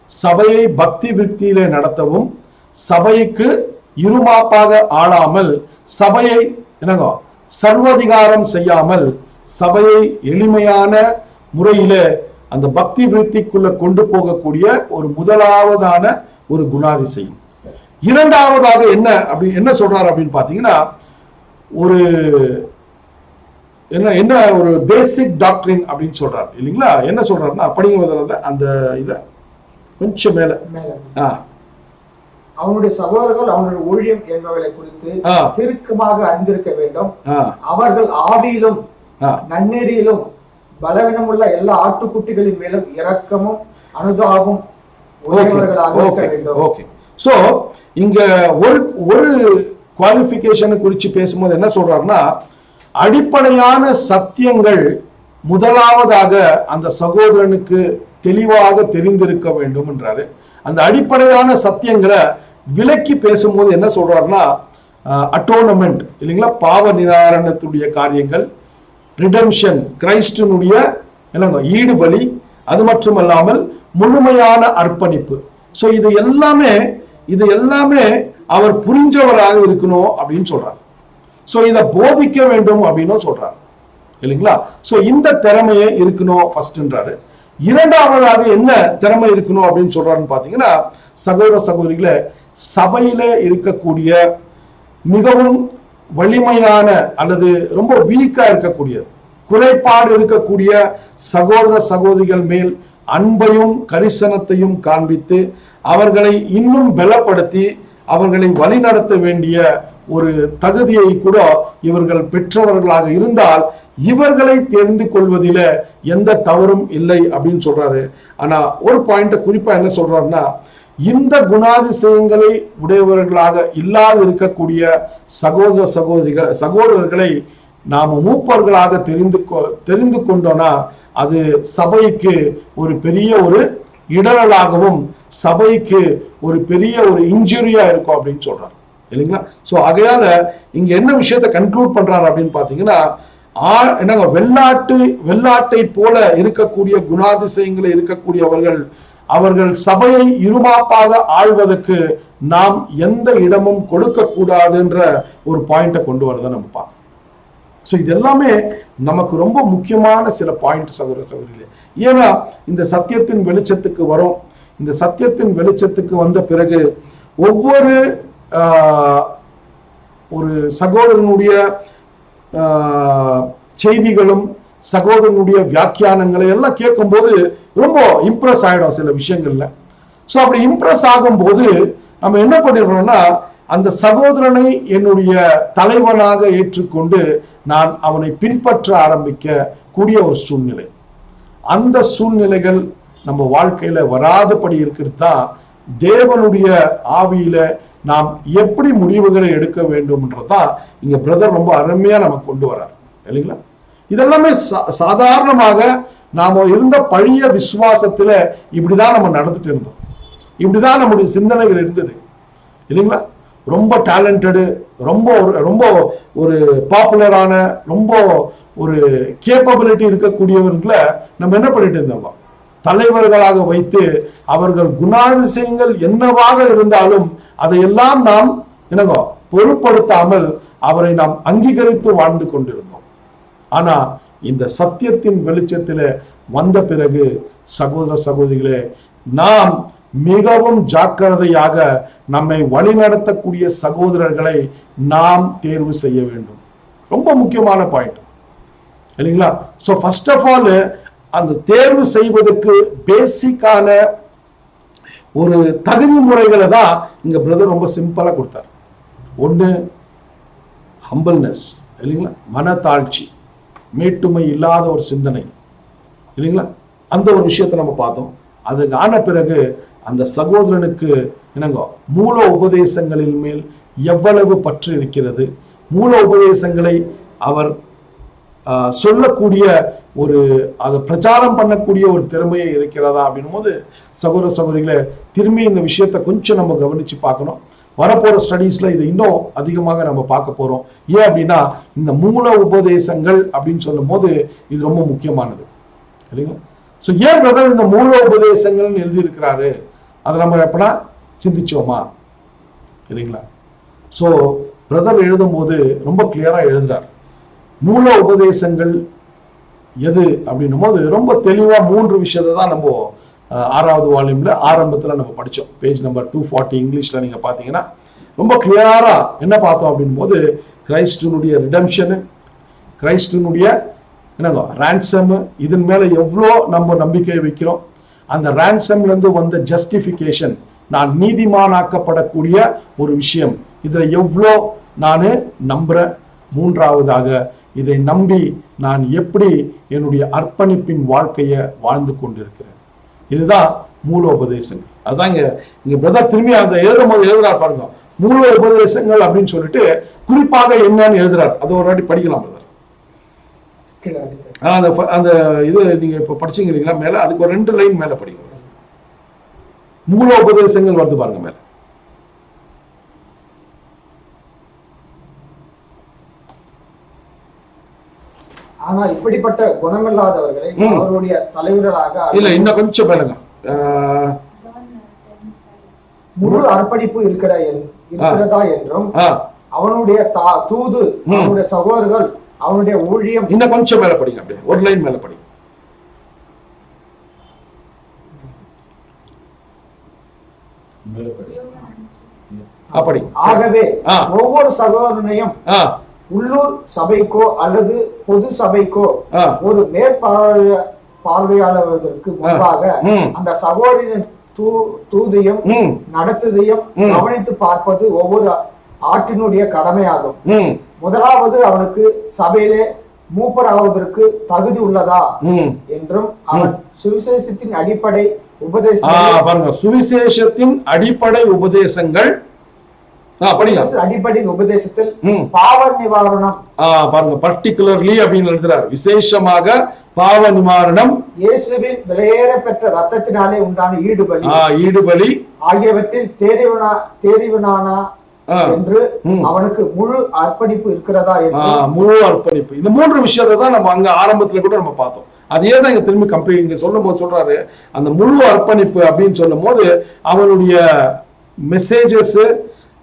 சபையை பக்தி விருத்தியிலே நடத்தவும், சபைக்கு இருமாப்பாக ஆளாமல், சபையை என்னங்க சர்வதிகாரம் செய்யாமல், சபையை எளிமையான முறையில அந்த பக்தி விருத்திக்குள்ள கொண்டு போகக்கூடிய ஒரு முதலாவதான ஒரு குணாதிசயம். இரண்டாவதாக என்ன சொல்றாரு அப்படின்னு பாத்தீங்கன்னா, ஒரு என்ன ஒரு பேசிக் டாக்டரின் அப்படின்னு சொல்றாரு இல்லைங்களா? என்ன சொல்றாருன்னா, படிங்க அந்த இத கொஞ்சம் மேல. அவனுடைய சகோதரர்கள் அவனுடைய ஊழியம் என்பவர்களை குறித்து தீர்க்கமாக அறிந்திருக்க வேண்டும். அவர்கள் ஆவியிலும் நன்னெறியிலும் பலவீனமுள்ள எல்லா ஆட்டுக்குட்டிகளின் மேலும் இரக்கமும் அனுதாபமும் உடையவர்களாக இருக்க வேண்டும். ஓகே, சோ இங்க ஒரு குவாலிஃபிகேஷனை குறித்து பேசும்போது என்ன சொல்றாருன்னா, அடிப்படையான சத்தியங்கள் முதலாவதாக அந்த சகோதரனுக்கு தெளிவாக தெரிந்திருக்க வேண்டும் என்றாரு. அந்த அடிப்படையான சத்தியங்களை விலக்கி பேசும்போது என்ன சொல்றாருன்னா, அட்டோனமெண்ட் இல்லைங்களா, பாவ நிவாரணத்துடைய காரியங்கள், ரிடம்ஷன், கிரைஸ்டினுடைய என்னங்க ஈடுபலி, அது மட்டுமல்லாமல் முழுமையான அர்ப்பணிப்பு. சோ இது எல்லாமே அவர் புரிஞ்சவராக இருக்கணும் அப்படின்னு சொல்றாரு. சோ இதை போதிக்க வேண்டும் அப்படின்னு சொல்றாரு இல்லைங்களா? சோ இந்த திறமையை இருக்கணும் ஃபர்ஸ்ட்ன்றாரு. இரண்டாவதாக என்ன திறமை இருக்கணும் அப்படின்னு சொல்றாருன்னு பாத்தீங்கன்னா, சகோதர சகோதரிகளை சபையில இருக்கக்கூடிய மிகவும் வலிமையான அல்லது ரொம்ப வீக்கா இருக்கக்கூடிய, குறைபாடு இருக்கக்கூடிய சகோதர சகோதரிகள் மேல் அன்பையும் கரிசனத்தையும் காண்பித்து அவர்களை இன்னும் பலப்படுத்தி அவர்களை வழிநடத்த வேண்டிய ஒரு தகுதியை கூட இவர்கள் பெற்றவர்களாக இருந்தால் இவர்களை தெரிந்து கொள்வதில எந்த தவறும் இல்லை அப்படின்னு சொல்றாரு. ஆனா ஒரு பாயிண்ட குறிப்பா என்ன சொல்றாருன்னா, இந்த குணாதிசயங்களை உடையவர்களாக இல்லாது இருக்கக்கூடிய சகோதரர்களை நாம மூப்பர்களாக தெரிந்து கொண்டோம்னா அது சபைக்கு ஒரு பெரிய ஒரு இடரலாகவும் சபைக்கு ஒரு பெரிய ஒரு இன்ஜுரியா இருக்கும் அப்படின்னு சொல்றாரு இல்லைங்களா? சோ ஆகையால இங்க என்ன விஷயத்தை கன்க்ளூட் பண்றாரு அப்படின்னு பாத்தீங்கன்னா, என்னங்க வெள்ளாட்டை போல இருக்கக்கூடிய குணாதிசயங்களை இருக்கக்கூடியவர்கள் அவர்கள் சபையை இருமாப்பாக ஆழ்வதற்கு நாம் எந்த இடமும் கொடுக்க கூடாதுன்ற ஒரு பாயிண்ட கொண்டு வரதை நம்ம பார்க்கணும். ஸோ இது எல்லாமே நமக்கு ரொம்ப முக்கியமான சில பாயிண்ட் சகோதர சகோதரிகளே. ஏன்னா இந்த சத்தியத்தின் வெளிச்சத்துக்கு வரும். இந்த சத்தியத்தின் வெளிச்சத்துக்கு வந்த பிறகு ஒவ்வொரு ஒரு சகோதரனுடைய செய்திகளும் சகோதரனுடைய வியாக்கியானங்களை எல்லாம் கேட்கும்போது ரொம்ப இம்ப்ரெஸ் ஆயிடும் சில விஷயங்கள்ல. ஸோ அப்படி இம்ப்ரெஸ் ஆகும்போது நம்ம என்ன பண்ணிடுறோம்னா, அந்த சகோதரனை என்னுடைய தலைவனாக ஏற்றுக்கொண்டு நான் அவனை பின்பற்ற ஆரம்பிக்க கூடிய ஒரு சூழ்நிலை. அந்த சூழ்நிலைகள் நம்ம வாழ்க்கையில வராதபடி இருக்கிறது தான் தேவனுடைய ஆவியில நாம் எப்படி முடிவுகளை எடுக்க வேண்டும்ன்றதான் இங்க பிரதர் ரொம்ப அருமையா நமக்கு கொண்டு வர்றார் இல்லைங்களா. இதெல்லாமே சாதாரணமாக நாம இருந்த பழைய விசுவாசத்துல இப்படிதான் நம்ம நடந்துட்டு இருந்தோம், இப்படிதான் நம்முடைய சிந்தனைகள் இருந்தது இல்லைங்களா. ரொம்ப டேலண்டடு, ரொம்ப ரொம்ப ஒரு பாப்புலரான, ரொம்ப ஒரு கேப்பபிலிட்டி இருக்கக்கூடியவர்களை நம்ம என்ன பண்ணிட்டு இருந்தோம், தலைவர்களாக வைத்து அவர்கள் குணாதிசயங்கள் என்னவாக இருந்தாலும் அதையெல்லாம் நாம் என்னங்கோ பொருட்படுத்தாமல் அவரை நாம் அங்கீகரித்து வாழ்ந்து கொண்டிருந்தோம். ஆனா இந்த சத்தியத்தின் வெளிச்சத்தில வந்த பிறகு சகோதர சகோதரிகளே, நாம் மிகவும் ஜாக்கிரதையாக நம்மை வழிநடத்தக்கூடிய சகோதரர்களை நாம் தேர்வு செய்ய வேண்டும். ரொம்ப முக்கியமான பாயிண்ட் இல்லைங்களா. சோ ஃபர்ஸ்ட் ஆஃப் ஆல் அந்த தேர்வு செய்வதற்கு பேசிக்கான ஒரு தகுதி முறைகளை தான் இங்க பிரதர் ரொம்ப சிம்பிளா கொடுத்தார். ஒண்ணு ஹம்பிள்னஸ் இல்லைங்களா, மனத்தாழ்ச்சி, மேட்டுமை இல்லாத ஒரு சிந்தனை இல்லைங்களா. அந்த ஒரு விஷயத்தை நம்ம பார்த்தோம். அதுக்கு ஆன பிறகு அந்த சகோதரனுக்கு என்னங்க மூல உபதேசங்களின் மேல் எவ்வளவு பற்று இருக்கிறது, மூல உபதேசங்களை அவர் சொல்லக்கூடிய ஒரு அதை பிரச்சாரம் பண்ணக்கூடிய ஒரு திறமையை இருக்கிறதா அப்படின்னும் போது சகோதர சகோதரிகளை திரும்பி இந்த விஷயத்தை கொஞ்சம் நம்ம கவனிச்சு பார்க்கணும். வரப்போற ஸ்டடீஸ்ல இதை இன்னும் அதிகமாக நம்ம பார்க்க போறோம். ஏன் அப்படின்னா இந்த மூல உபதேசங்கள் அப்படின்னு சொல்லும் போது இது ரொம்ப முக்கியமானது இல்லைங்களா. ஸோ ஏன் பிரதர் இந்த மூல உபதேசங்கள் எழுதியிருக்கிறாரு, அதை நம்ம எப்பனா சிந்திச்சோமா இல்லைங்களா. ஸோ பிரதர் எழுதும் போது ரொம்ப கிளியரா எழுதுறார். மூல உபதேசங்கள் எது அப்படின்னும் போது ரொம்ப தெளிவா 3 விஷயத்தை தான் நம்ம 6வது வால்யூம்ல ஆரம்பத்துல நம்ம படிச்சோம். பேஜ் நம்பர் 240 இங்கிலீஷ்ல நீங்க பாத்தீங்கன்னா ரொம்ப கிளியரா என்ன பார்த்தோம் அப்படின் போது கிரைஸ்டனுடைய ரிடம்ஷனு, கிரைஸ்டனுடைய என்னங்க ரான்சம், இதன் மேல எவ்வளோ நம்ம நம்பிக்கை வைக்கிறோம், அந்த ரான்சம்ல இருந்து வந்த ஜஸ்டிஃபிகேஷன், நான் நீதிமானாக்கப்படக்கூடிய ஒரு விஷயம், இதுல எவ்வளோ நான் நம்புறேன். 3வதாக இதை நம்பி நான் எப்படி என்னுடைய அர்ப்பணிப்பின் வாழ்க்கையை வாழ்ந்து கொண்டிருக்கிறேன். இதுதான் மூல உபதேசங்கள். அதுதான் இங்க பிரதர் திரும்பி அந்த எழுதும் போது எழுதுறாரு பாருங்க, மூல உபதேசங்கள் அப்படின்னு சொல்லிட்டு குறிப்பாக என்னன்னு எழுதுறாரு. அதை ஒரு வாட்டி படிக்கலாம் பிரதர். அந்த இது நீங்க இப்ப படிச்சீங்க இல்லைங்களா, மேல அதுக்கு ஒரு 2 லைன் மேல படிங்க. மூல உபதேசங்கள் வருது பாருங்க மேல. ஆனால் இப்படிப்பட்ட குணமில்லாதவர்களை அவருடைய தலைவர்களாக இல்ல இன்னும் கொஞ்சம் பாருங்க, முழு அர்ப்பணிப்பு இருக்கிறதா என்றும் அவனுடைய தூது, அவனுடைய சகோதரர்கள், அவனுடைய ஊழியம். இன்னும் கொஞ்சம் மேல படிங்க, அப்படியே ஒரு லைன் மேல படிங்க. ஆகவே ஒவ்வொரு சகோதரனையும் உள்ளூர் சபைக்கோ அல்லது பொது சபைக்கோ ஒரு மேற்பார்வையாளர்களுக்கு முன்பாக அந்த சகோதரின் தூதையும் நடத்துதையும் கவனித்து பார்ப்பது ஒவ்வொரு ஆட்டினுடைய கடமையாகும். முதலாவது அவனுக்கு சபையிலே மூப்பராவதற்கு தகுதி உள்ளதா என்றும் அவன் சுவிசேஷத்தின் அடிப்படை பாருங்க, சுவிசேஷத்தின் அடிப்படை உபதேசங்கள் அடிப்படை உபதேசத்தில் பாவ நிவாரணம் பாருங்க, பர்டிகுலர்லி அப்படின்னு எழுதுறார், விசேஷமாக பாவ நிவாரணம், இயேசுவின் விலையேற பெற்ற ரத்தத்தினாலே உண்டான ஈடுபலி ஆகியவற்றில் தேறிவனானா என்று அவனுக்கு முழு அர்ப்பணிப்பு இருக்கிறதா, முழு அர்ப்பணிப்பு. இந்த 3 விஷயத்தை தான் நம்ம அங்க ஆரம்பத்துல கூட நம்ம பார்த்தோம். அதே தான் இங்க திரும்பி கம்ப்ளீட் இங்க சொல்லும் போது சொல்றாரு, அந்த முழு அர்ப்பணிப்பு அப்படின்னு சொல்லும் போது அவனுடைய மெசேஜஸ்,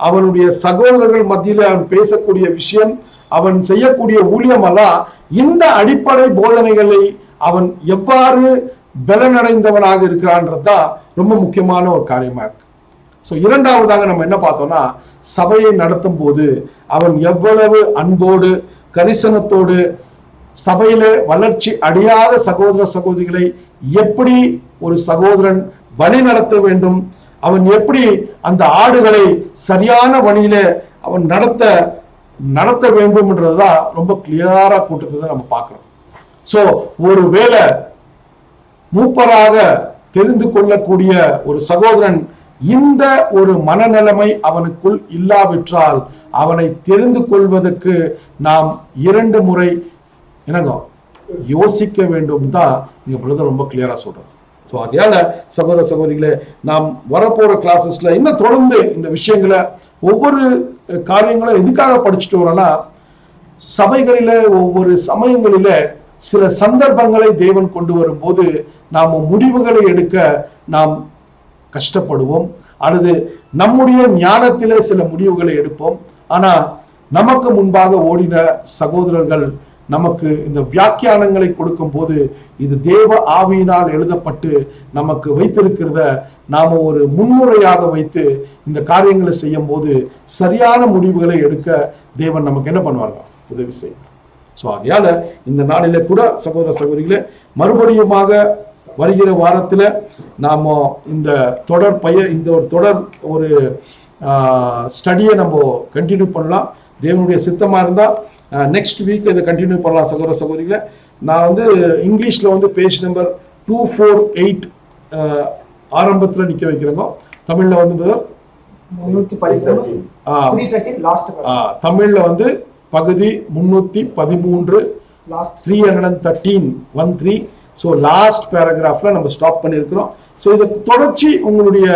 அவனுடைய சகோதரர்கள் மத்தியில அவன் பேசக்கூடிய விஷயம், அவன் செய்யக்கூடிய ஊழியம் எல்லாம் இந்த அடிப்படை போதனைகளை அவன் எவ்வாறு பலனடைந்தவனாக இருக்கிறான்றதுதான் ரொம்ப முக்கியமான ஒரு காரியமா இருக்கு. ஸோ 2வதாக நம்ம என்ன பார்த்தோம்னா, சபையை நடத்தும் போது அவன் எவ்வளவு அன்போடு கரிசனத்தோடு சபையில வளர்ச்சி அடையாத சகோதர சகோதரிகளை எப்படி ஒரு சகோதரன் வழி நடத்த வேண்டும், அவன் எப்படி அந்த ஆடுகளை சரியான வழியில அவன் நடத்த வேண்டும் என்றதுதான் ரொம்ப கிளியரா கூட்டத்தை நம்ம பார்க்கிறோம். சோ ஒருவேளை மூப்பராக தெரிந்து கொள்ளக்கூடிய ஒரு சகோதரன் இந்த ஒரு மனநிலைமை அவனுக்குள் இல்லாவிட்டால் அவனை தெரிந்து கொள்வதற்கு நாம் 2 முறை என்னங்க யோசிக்க வேண்டும் தான் இங்க பிரதர் ரொம்ப கிளியரா சொல்றாரு. ஸோ அதனால சகோதர சகோதரிகளே, நாம் வரப்போற கிளாஸஸ்ல இன்னும் தொடர்ந்து இந்த விஷயங்களை ஒவ்வொரு காரியங்களும் எதுக்காக படிச்சுட்டு வரோம்னா, சபைகளில ஒவ்வொரு சமயங்களில சில சந்தர்ப்பங்களை தேவன் கொண்டு வரும்போது நாம் முடிவுகளை எடுக்க நாம் கஷ்டப்படுவோம், அல்லது நம்முடைய ஞானத்திலே சில முடிவுகளை எடுப்போம். ஆனா நமக்கு முன்பாக ஓடின சகோதரர்கள் நமக்கு இந்த வியாக்கியானங்களை கொடுக்கும் போது இது தேவ ஆவியினால் எழுதப்பட்டு நமக்கு வைத்திருக்கிறத நாம ஒரு முன்முறையாக வைத்து இந்த காரியங்களை செய்யும் போது சரியான முடிவுகளை எடுக்க தேவன் நமக்கு என்ன பண்ணுவாங்க, உதவி செய்வார். ஸோ அதனால இந்த நாளில கூட சகோதர சகோதரிகளே, மறுபடியுமாக வருகிற வாரத்தில் நாம் இந்த ஒரு தொடர் ஒரு ஸ்டடியை நம்ம கண்டினியூ பண்ணலாம். தேவனுடைய சித்தமாக இருந்தால் நெக்ஸ்ட் வீக் இதை கண்டினியூ பண்ணலாம் சகோதர சகோதரிகளை. நான் வந்து இங்கிலீஷில் பேஜ் நம்பர் 248 ஆரம்பத்தில் நிற்க வைக்கிறேங்க. தமிழில் தமிழில் பகுதி 313 313 ஸோ லாஸ்ட் பேராகிராஃப்ல நம்ம ஸ்டாப் பண்ணியிருக்கிறோம். ஸோ இதை தொடர்ச்சி உங்களுடைய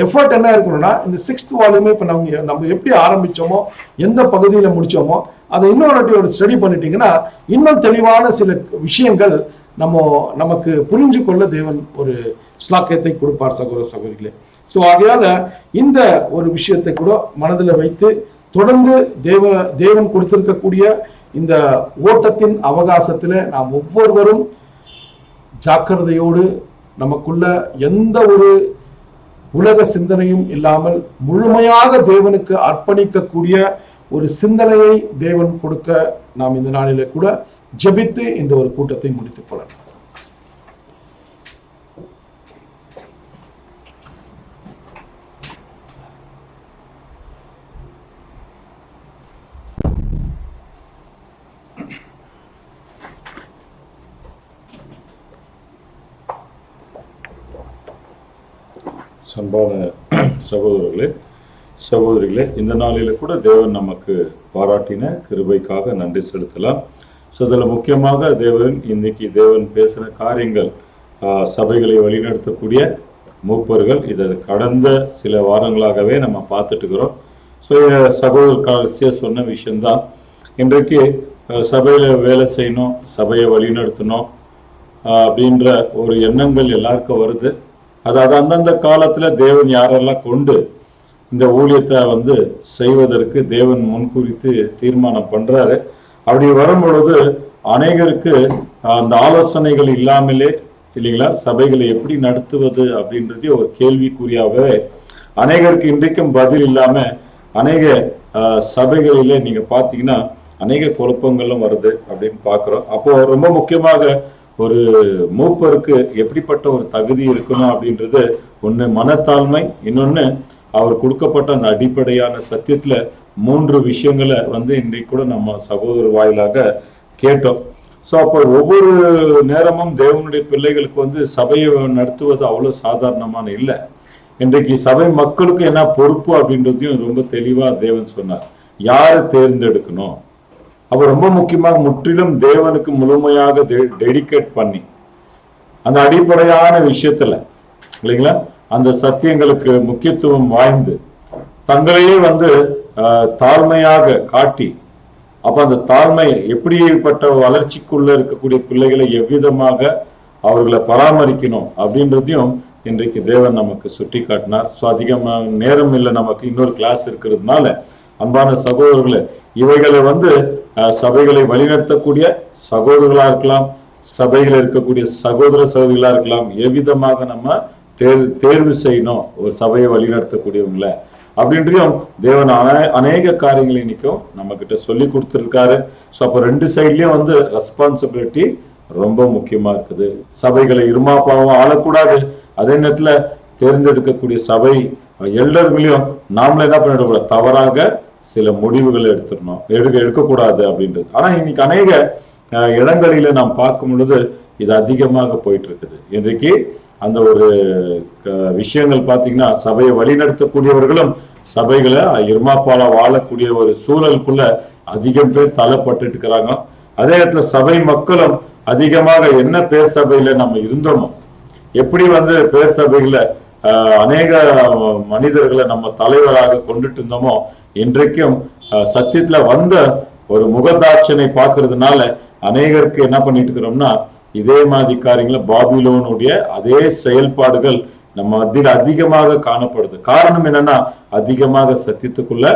எஃபர்ட் என்ன இருக்கணும்னா, இந்த 6th வால்யூமே இப்போ நம்ம எப்படி ஆரம்பிச்சோமோ, எந்த பகுதியில் முடிச்சோமோ அதை இன்னொரு ஸ்டடி பண்ணிட்டீங்கன்னா இன்னும் தெளிவான சில விஷயங்கள் நமக்கு புரிஞ்சு கொள்ள தேவன் ஒரு ஸ்லாக்கியத்தை கொடுப்பார் சகோதர சகோதரிகளே. ஸோ ஆகையால இந்த ஒரு விஷயத்தை கூட மனதில் வைத்து தொடர்ந்து தேவன் கொடுத்திருக்கக்கூடிய இந்த ஓட்டத்தின் அவகாசத்தில் நாம் ஒவ்வொருவரும் ஜாக்கிரதையோடு நமக்குள்ள எந்த ஒரு உலக சிந்தனையும் இல்லாமல் முழுமையாக தேவனுக்கு அர்ப்பணிக்கக்கூடிய ஒரு சிந்தனையை தேவன் கொடுக்க நாம் இந்த நாளிலே கூட ஜெபித்து இந்த ஒரு கூட்டத்தை முடித்துக் கொள்ளலாம். அன்பான சகோதரிகளே, இந்த நாளில கூட தேவன் நமக்கு பாராட்டின கிருபைக்காக நன்றி செலுத்தலாம். ஸோ அதில் முக்கியமாக இன்னைக்கு தேவன் பேசுகிற காரியங்கள், சபைகளை வழிநடத்தக்கூடிய மூப்பர்கள், இதை கடந்த சில வாரங்களாகவே நம்ம பார்த்துட்டு இருக்கிறோம். ஸோ சகோதரர் காலசியா சொன்ன விஷயம்தான், இன்றைக்கு சபையில் வேலை செய்யணும், சபையை வழிநடத்தணும் அப்படின்ற ஒரு எண்ணங்கள் எல்லாருக்கும் வருது. அதாவது அந்தந்த காலத்தில் தேவன் யாரெல்லாம் கொண்டு இந்த ஊழியத்தை செய்வதற்கு தேவன் முன்குறித்து தீர்மானம் பண்றாரு. அப்படி வரும் பொழுது அநேகருக்கு அந்த ஆலோசனைகள் இல்லாமலே இல்லைங்களா, சபைகளை எப்படி நடத்துவது அப்படின்றதே ஒரு கேள்விக்குறியாகவே அநேகருக்கு இன்றைக்கும் பதில் இல்லாம அநேக சபைகளிலே நீங்க பார்த்தீங்கன்னா அநேக குழப்பங்களும் வருது அப்படின்னு பார்க்குறோம். அப்போ ரொம்ப முக்கியமாக ஒரு மூப்பருக்கு எப்படிப்பட்ட ஒரு தகுதி இருக்கணும் அப்படின்றது ஒன்று மனத்தாழ்மை, இன்னொன்று அவர் கொடுக்கப்பட்ட அந்த அடிப்படையான சத்தியத்துல 3 விஷயங்களை இன்றைக்கு கூட நம்ம சகோதரர் வாயிலாக கேட்டோம். ஸோ அப்போ ஒவ்வொரு நேரமும் தேவனுடைய பிள்ளைகளுக்கு சபையை நடத்துவது அவ்வளோ சாதாரணமான இல்லை. இன்றைக்கு சபை மக்களுக்கு என்ன பொறுப்பு அப்படின்றதையும் ரொம்ப தெளிவா தேவன் சொன்னார். யாரை தேர்ந்தெடுக்கணும், அப்போ ரொம்ப முக்கியமாக முற்றிலும் தேவனுக்கு முழுமையாக டெடிகேட் பண்ணி அந்த அடிப்படையான விஷயத்துல இல்லைங்களா, அந்த சத்தியங்களுக்கு முக்கியத்துவம் வாய்ந்து தங்களையே தாழ்மையாக காட்டி, அப்ப அந்த தாழ்மை எப்படிப்பட்ட வளர்ச்சிக்குள்ள இருக்கக்கூடிய பிள்ளைகளை எவ்விதமாக அவர்களை பராமரிக்கணும் அப்படின்றதையும் இன்றைக்கு தேவன் நமக்கு சுட்டி காட்டினார். ஸோ அதிகமாக நேரம் இல்லை, நமக்கு இன்னொரு கிளாஸ் இருக்கிறதுனால அன்பான சகோதரர்களை இவைகளை சபைகளை வழிநடத்தக்கூடிய சகோதரர்களா இருக்கலாம், சபைகள் இருக்கக்கூடிய சகோதர சகோதரிகளா இருக்கலாம், எவ்விதமாக நம்ம தேர்வு செய்யணும் ஒரு சபையை வழிநடத்தக்கூடியவங்களை அப்படின்றையும் தேவன் அநேக காரியங்களை இன்னைக்கும் நம்ம கிட்ட சொல்லி கொடுத்துருக்காரு. ஸோ அப்போ 2 சைட்லயும் ரெஸ்பான்சிபிலிட்டி ரொம்ப முக்கியமா இருக்குது. சபைகளை இருமாப்பாவும் ஆளக்கூடாது, அதே நேரத்துல தேர்ந்தெடுக்கக்கூடிய சபை எல்டர்களையும் நாமளே என்ன பண்ணிடக்கூடாது, தவறாக சில முடிவுகளை எடுக்கக்கூடாது அப்படின்றது. ஆனா இன்னைக்கு அநேக இடங்களில நாம் பார்க்கும் பொழுது இது அதிகமாக போயிட்டு இருக்குது. இன்றைக்கு அந்த ஒரு விஷயங்கள் பார்த்தீங்கன்னா சபையை வழிநடத்தக்கூடியவர்களும் சபைகளை இருமாப்பால வாழக்கூடிய ஒரு சூழலுக்குள்ள அதிகம் பேர் தள்ளப்பட்டு இருக்கிறாங்க. அதே இடத்துல சபை மக்களும் அதிகமாக என்ன பேர் சபையில நம்ம இருந்தோமோ, எப்படி பேர் சபையில அநேக மனிதர்களை நம்ம தலைவராக கொண்டுட்டு இருந்தோமோ, இன்றைக்கும் சத்தியத்துல ஒரு முகதாட்சனை பார்க்கறதுனால அநேகருக்கு என்ன பண்ணிட்டு இருக்கிறோம்னா, இதே மாதிரி காரியங்கள பாபிலோனுடைய அதே செயல்பாடுகள் நம்ம மத்தியில் அதிகமாக காணப்படுது. காரணம் என்னன்னா, அதிகமாக சத்தியத்துக்குள்ள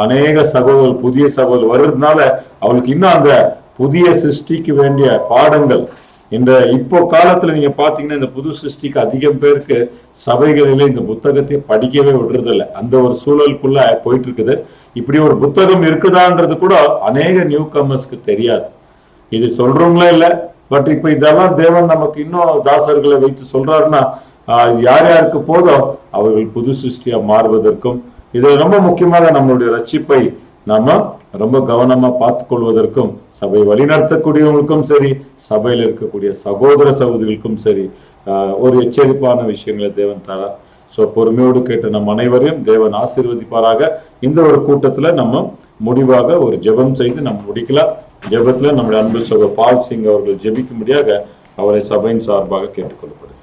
அநேக சகோதரர்கள் புதிய சகோதரர் வர்றதுனால அவளுக்கு இன்னும் அந்த புதிய சிருஷ்டிக்கு வேண்டிய பாடங்கள் இப்போ காலத்துல நீங்க பாத்தீங்கன்னா, இந்த புது சிருஷ்டிக்கு அதிகம் பேருக்கு சபைகளில இந்த புத்தகத்தை படிக்கவே விடுறது இல்லை. அந்த ஒரு சூழலுக்குள்ள போயிட்டு இருக்குது. இப்படி ஒரு புத்தகம் இருக்குதான்றது கூட அநேக நியூ கமர்ஸ்க்கு தெரியாது. இது சொல்றவங்களே இல்லை. பட் இப்ப இதெல்லாம் தேவன் நமக்கு இன்னும் தாசர்களை வைத்து சொல்றாருன்னா, யார் யாருக்கு போதோ அவர்கள் புது சிருஷ்டியா மாறுவதற்கும், இது ரொம்ப முக்கியமாக நம்மளுடைய ரட்சிப்பை நாம ரொம்ப கவனமா பார்த்து கொள்வதற்கும், சபை வழிநடத்தக்கூடியவங்களுக்கும் சரி, சபையில் இருக்கக்கூடிய சகோதர சகோதரிகளுக்கும் சரி, ஒரு எச்சரிப்பான விஷயங்களை தேவன் தரார். ஸோ பொறுமையோடு கேட்ட நம் அனைவரையும் தேவன் ஆசீர்வதிப்பாராக. இந்த ஒரு கூட்டத்துல நம்ம முடிவாக ஒரு ஜெபம் செய்து நம்ம முடிக்கலாம். ஜெபத்துல நம்முடைய அன்பு சகோதரர் பால் சிங் அவர்கள் ஜெபிக்கும்படியாக அவரை சபையின் சார்பாக கேட்டுக்கொள்ளப்படுகிறார்.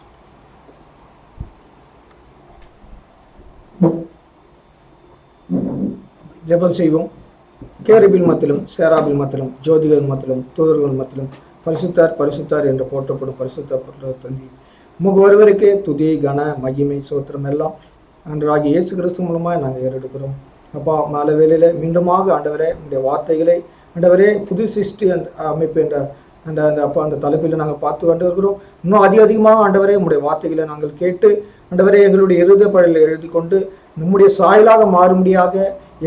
ஜெபம் செய்வோம். கேருபின் மத்திலும் சேராபின் மத்திலும் ஜோதிகள் மத்திலும் தூதர்கள் மத்திலும் பரிசுத்தார் பரிசுத்தார் என்று போற்றப்படும் பரிசுத்த தந்தி, உமக்கு ஒருவருக்கே துதி கன மகிமை சோத்திரம் எல்லாம் அன்றாகி இயேசு கிறிஸ்து மூலமாக நாங்கள் ஏறெடுக்கிறோம். அப்பா, மாலை வேளையில மீண்டுமாக ஆண்டவரே உங்களுடைய வார்த்தைகளை ஆண்டவரே புது சிருஷ்டி அமைப்பு என்ற அந்த தலைப்பில் நாங்கள் பார்த்து கொண்டு இருக்கிறோம். இன்னும் அதிகமாக ஆண்டவரே உங்களுடைய வார்த்தைகளை நாங்கள் கேட்டு ஆண்டவரே எங்களுடைய இருதய படையில் எழுதி கொண்டு நம்முடைய சாயலாக மாறும்படியாக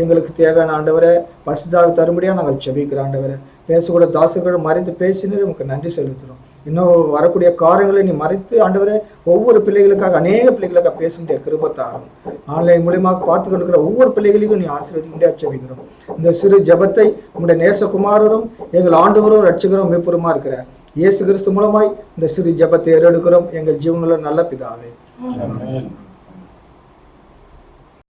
எங்களுக்கு தேவையான ஆண்டவரை பரிசுத்தாக தரும்படியாக நாங்கள் செபிக்கிறோம். ஆண்டவரை பேசக்கூட தாசர்கள் மறைத்து பேசினே உங்களுக்கு நன்றி செலுத்துகிறோம். இன்னும் வரக்கூடிய காரியங்களை நீ மறைத்து ஆண்டவரை ஒவ்வொரு பிள்ளைகளுக்காக அநேக பிள்ளைகளுக்காக பேச முடிய கிருபத்தாரும் ஆன்லைன் மூலியமாக பார்த்து கொண்டிருக்கிற ஒவ்வொரு பிள்ளைகளையும் நீ ஆசீர்வதிக்க முடியாது செபிக்கிறோம். இந்த சிறு ஜெபத்தை உங்களுடைய நேசகுமாரரும் எங்கள் ஆண்டவரும் ரட்சகரும் மீட்பருமா இருக்கிற இயேசு கிறிஸ்து மூலமாய் இந்த சிறு ஜெபத்தை ஏறெடுக்கிறோம் எங்கள் ஜீவனுள்ள நல்ல பிதாவே.